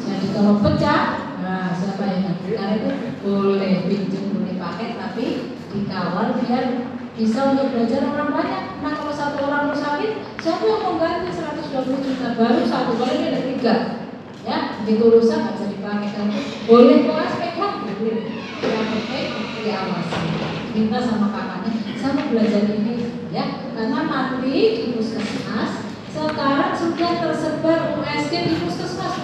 Jadi kalau pecah, nah siapa yang ngerti? Karena itu boleh pinjam, boleh pakai, tapi dikawal biar bisa untuk belajar orang banyak. Nah kalau satu orang mau sakit, siapa yang mau ganti 120 juta? Baru satu, baru ada 3. Ya, begitu rusak nggak bisa dipakai. Kan boleh kelas pegang, boleh. Yang penting diawasi. Minta sama kakaknya, sama belajar ini, ya. Karena nanti di puskesmas sekarang sudah tersebar USG di puskesmas.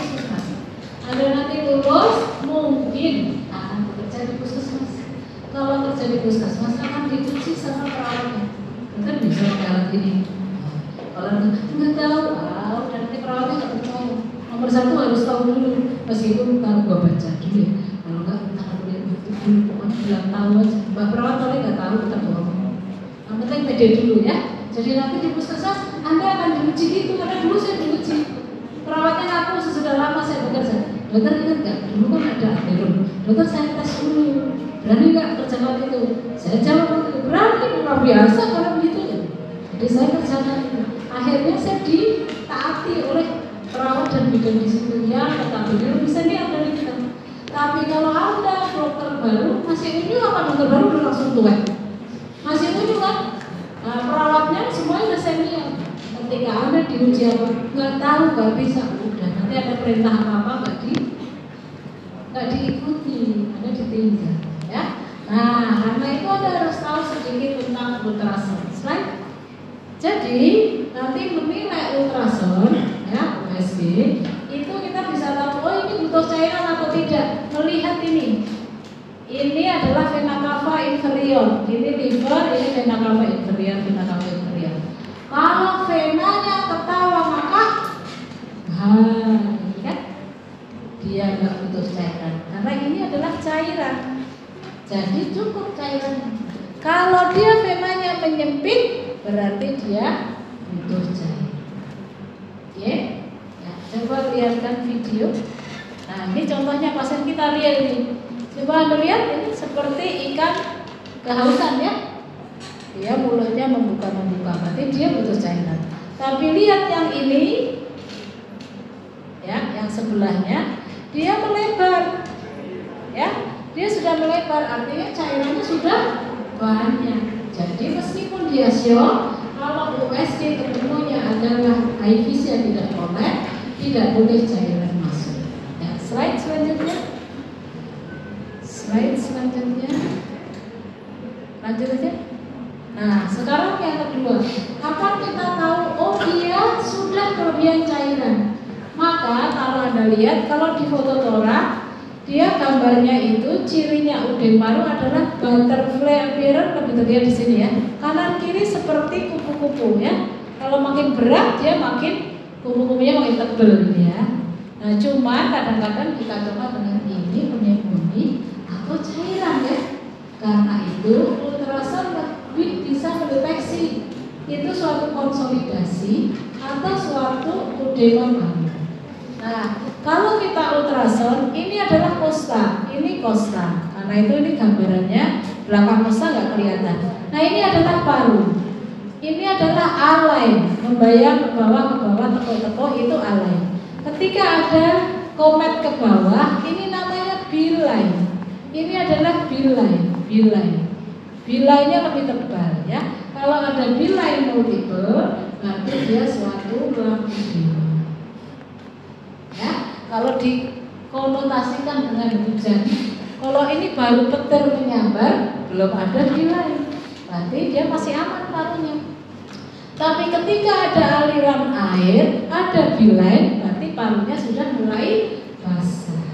Ada nanti lulus mungkin akan bekerja di puskesmas. Kalau kerja di puskesmas akan diuji sama perawatnya. Kan bisa perawat ini. Kalau nggak tahu, dan nanti perawatnya nggak percaya. Nomor 1 harus tahu dulu, meskipun tahu gua baca dulu ya. Kalau nggak kita lihat bukti dulu, pokoknya bilang tahu aja. Mbak perawat kalau nggak tahu kita bohong. Yang penting pede dulu ya. Jadi nanti di puskesmas Anda akan diuji gitu, karena dulu saya diuji. Perawatnya ngaku sesudah lama saya bekerja. Dokter ingat nggak? Dulu kan ada aturan. Dokter saya tes dulu. Berani nggak kerjakan itu? Saya jawab itu berani, luar biasa kalau begitu ya. Jadi saya kerjakan itu. Akhirnya saya ditaati oleh perawat dan bidan di situ ya. Tetapi dia bisa lihat dari kita. Tapi kalau Anda dokter baru masih unyu apa dokter baru udah langsung tua? Masih unyu kan? Nah, perawatnya semuanya udah senior. Ketika Anda diuji apa? Nggak tahu, nggak bisa. Udah nanti ada perintah apa nggak diikuti, Anda ditinggal, ya. Nah, karena itu Anda harus tahu sedikit tentang ultrasound. Slide. Jadi nanti menilai ultrasound, ya, USG itu kita bisa tahu, oh ini butuh cairan atau tidak. Melihat ini. Ini adalah vena cava inferior. Ini liver, ini vena cava inferior, vena cava inferior. Kalau venanya ketawa maka kan dia nggak butuh cairan karena ini adalah cairan. Jadi cukup cairan. Kalau dia venanya menyempit berarti dia butuh cairan. Oke? Ya, coba lihatkan video. Nah ini contohnya pasien kita lihat ini. Coba Anda lihat ini seperti ikan kehausan ya. Dia mulutnya membuka, berarti dia butuh cairan. Tapi lihat yang ini, ya, yang sebelahnya, dia melebar, ya, dia sudah melebar, artinya cairannya sudah banyak. Jadi meskipun dia shock, kalau USG ketemunya adalah IVC yang tidak connect, tidak boleh cairan masuk. Ya, slide selanjutnya. Lanjut aja. Nah, sekarang yang kedua, kapan kita tahu oh dia sudah kelebihan cairan? Maka kalau Anda lihat, kalau di foto tora, dia gambarnya itu cirinya udem paru adalah butterfly appearance, lebih terlihat di sini ya. Kanan kiri seperti kupu-kupu ya. Kalau makin berat dia makin kupu-kupunya makin tebal ya. Nah, cuma kadang-kadang kita coba dengan ini pneumonia atau cairan ya. Karena itu ultrasound lebih bisa mendeteksi itu suatu konsolidasi atau suatu udema paru. Nah, kalau kita ultrasound ini adalah kosta, ini kosta. Karena itu ini gambarannya belakang kosta nggak kelihatan. Nah, ini adalah paru. Ini adalah alay, membayang ke bawah, teko-teko itu alay. Ketika ada komet ke bawah, ini namanya bilai. Ini adalah bilai. Bilainya lebih tebal ya. Kalau ada bilai multiple, berarti dia suatu lambung. Ya, kalau di konotasikan dengan hujan. Kalau ini baru petir menyambar, belum ada villine, berarti dia masih aman parunya. Tapi ketika ada aliran air, ada villine, berarti parunya sudah mulai basah.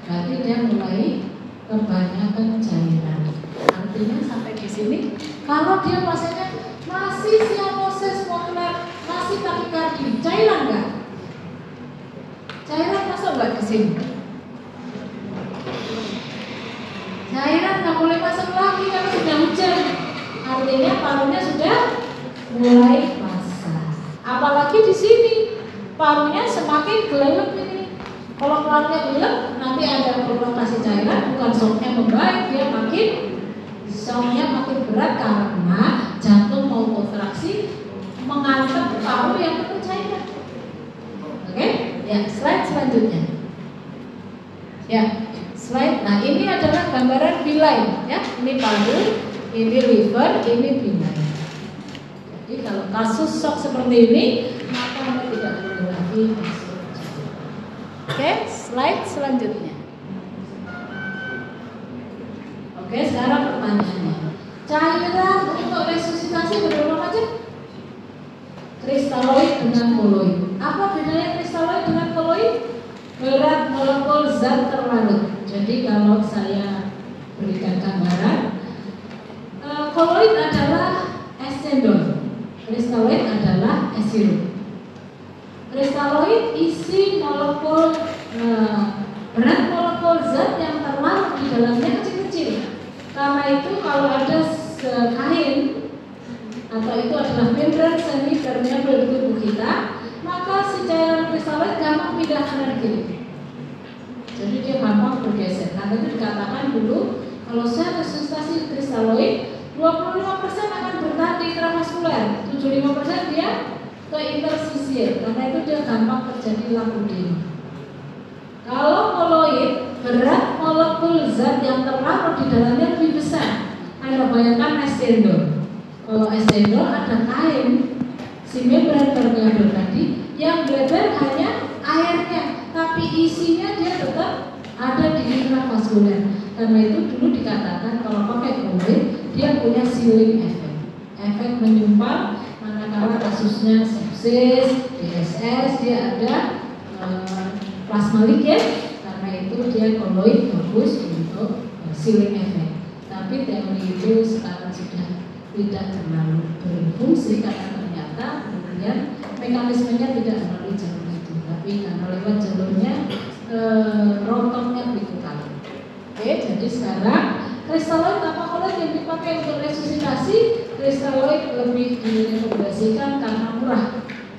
Berarti dia mulai kebanyakan cairan. Artinya sampai di sini, kalau dia pasiennya masih sianosis pulmoner, masih takikardi, cairan enggak? Cairan masuk enggak ke sini? Cairan nggak boleh masuk lagi karena sudah hujan. Artinya parunya sudah mulai basah. Apalagi di sini parunya semakin gelap ini. Kalau parunya gelap, nanti ada provokasi cairan, bukan shocknya membaik, dia makin shocknya makin berat karena jantung mau kontraksi mengangkat paru yang penuh cairan. Oke, ya slide selanjutnya. Ya. Slide. Nah, ini adalah gambaran villine ya. Ini paru, ini liver, ini villine. Jadi kalau kasus shock seperti ini, maka Anda tidak perlu lagi masuk. Oke, slide selanjutnya. Oke, sekarang pertanyaannya. Cairan untuk resusitasi berapa macam? Kristaloid dengan koloid. Apa bedanya kristaloid dengan koloid? Berat molekul zat terlarut. Jadi kalau saya berikan gambaran, koloid adalah es cendol, kristaloid adalah es sirup. Kristaloid isi molekul berat molekul zat yang terlarut di dalamnya kecil-kecil. Karena itu kalau ada kain atau itu adalah membran semi permeabel di tubuh kita, maka si cairan kristaloid gampang pindah kanan kiri. Jadi dia gampang bergeser. Karena itu dikatakan dulu kalau saya resusitasi kristaloid, 25% akan bertahan di intravaskuler, 75% dia ke intersisir. Karena itu dia gampang terjadi lambudema. Kalau koloid, berat molekul zat yang terlarut di dalamnya lebih besar. Anda bayangkan es cendol. Kalau es cendol ada kain si membran permeabel tadi yang bleber hanya airnya, tapi isinya dia tetap ada di intravaskuler. Karena itu dulu dikatakan kalau pakai koloid dia punya sealing efek, efek menyumpal. Manakala kasusnya sepsis, DSS, dia ada plasma liquid. Karena itu dia koloid bagus untuk sealing efek. Tapi teori itu sekarang sudah tidak terlalu berfungsi karena ternyata kemudian mekanismenya tidak melalui jalur itu, tapi karena lewat jalurnya rontoknya begitu kali. Oke, jadi sekarang kristaloid apa koloid yang dipakai untuk resusitasi? Kristaloid lebih direkomendasikan karena murah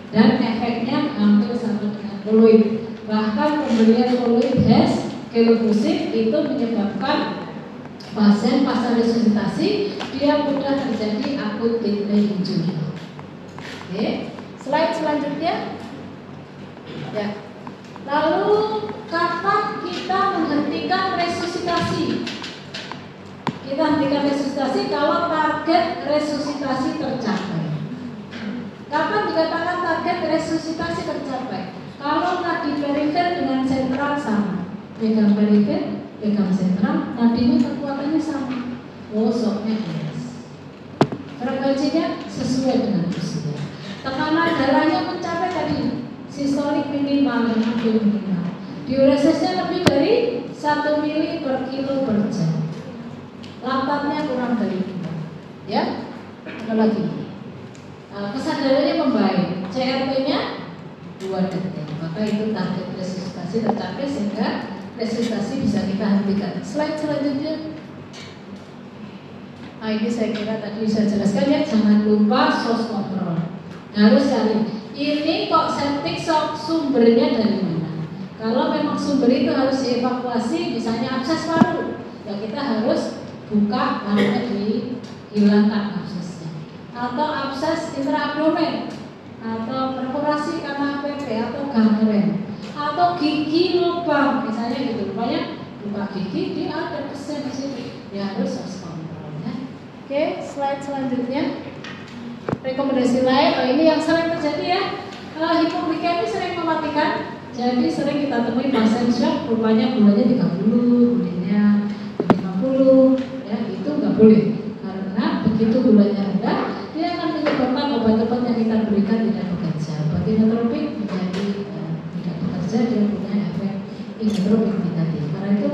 dan efeknya hampir sama dengan koloid. Bahkan pemberian koloid HES kelofusin itu menyebabkan pasien pasca resusitasi dia mudah terjadi akut kidney injury. Oke, slide selanjutnya. Ya. Lalu kapan kita menghentikan resusitasi? Kita hentikan resusitasi kalau target resusitasi tercapai. Kapan dikatakan target resusitasi tercapai? Kalau nadi perifer dengan sentral sama, pegang perifer, pegang sentral, nadinya kekuatannya sama. Oh, shocknya jelas. Frekuensinya sesuai dengan usia. Tekanan darahnya mencapai tadi sistolik minimal dan akut minimal. Diuresisnya lebih dari 1 mili per kilo per jam. Laktatnya kurang dari 2. Ya, ada lagi. Kesadarannya membaik. CRP-nya 2 detik. Maka itu target resusitasi tercapai sehingga resusitasi bisa kita hentikan. Slide selanjutnya. Nah, ini saya kira tadi saya jelaskan ya. Jangan lupa source control. Harus cari. Ini kok septic shock sumbernya dari mana? Kalau memang sumber itu harus dievakuasi, misalnya abses paru, ya kita harus buka lalu dihilangkan absesnya. Atau abses intraabdomen, atau perforasi karena APP atau gangren, atau gigi lubang, misalnya gitu. Rupanya buka gigi dia ada persen di sini, ya harus kontrolnya. Oke, slide selanjutnya. Rekomendasi lain, ini yang sering terjadi ya. Hipoglikemi sering mematikan. Jadi sering kita temui pasien shock, rupanya gulanya 30, gulanya 50, ya itu nggak boleh. Karena begitu gulanya rendah, dia akan menyebabkan obat-obat yang kita berikan tidak bekerja. Obat inotropik menjadi tidak bekerja, dia punya efek inotropik negatif. Karena itu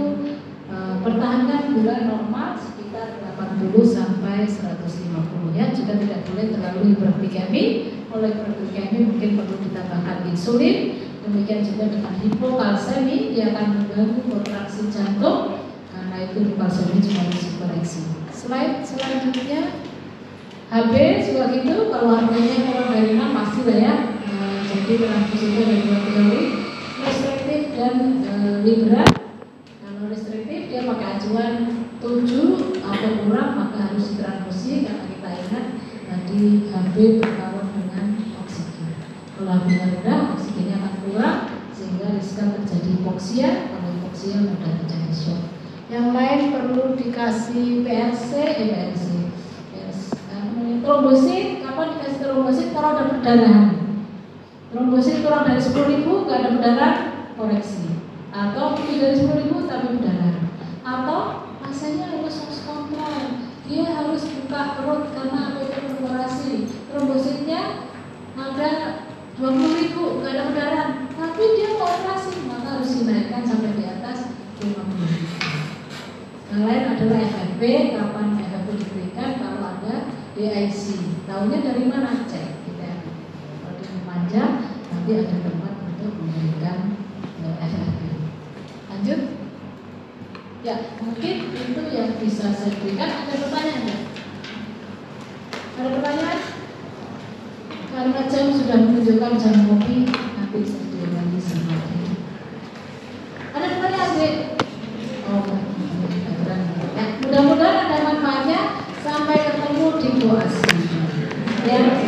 pertahankan gula normal sekitar 80 sampai 150 ya. Juga tidak boleh terlalu hiperglikemi. Oleh hiperglikemi mungkin perlu ditambahkan insulin. Demikian juga dengan hipokalsemi, dia akan mengganggu kontraksi jantung. Karena itu hipokalsemi juga harus dikoreksi. Slide selanjutnya, HB juga gitu. Kalau HB-nya kurang dari 6 pasti lah ya. Jadi transfusinya ada 2 teori, restriktif dan liberal. Kalau restriktif dia pakai acuan 7 atau kurang maka harus ditransfusi, karena kita ingat tadi HB bertarung dengan oksigen. Kalau HB-nya rendah, oksigennya akan kurang sehingga riskan terjadi hipoksia. Kalau hipoksia mudah terjadi shock. Yang lain perlu dikasih PRC, trombosit. Kapan dikasih trombosit? Kalau ada perdarahan. Trombosit kurang dari 10.000 nggak ada perdarahan, koreksi. Atau lebih dari 10.000 tapi perdarahan. Atau pasiennya harus kontrol, dia harus buka perut karena APP perforasi. Trombositnya ada 20.000 nggak ada perdarahan, tapi dia mau operasi, maka harus dinaikkan sampai di atas 50.000. Yang lain adalah FFP. Kapan FFP diberikan? Kalau ada DIC. Tahunya dari mana? Cek kita. Kalau dia panjang, nanti ada tempat untuk memberikan FFP. Lanjut. Ya, mungkin itu yang bisa saya berikan. Ada pertanyaan nggak? Ada pertanyaan? Karena jam sudah menunjukkan jam kopi, nanti saya diulangi sama dia. Ada pertanyaan, Dek? Oh, ya, mudah-mudahan ada manfaatnya. Sampai ketemu di doa. Ya.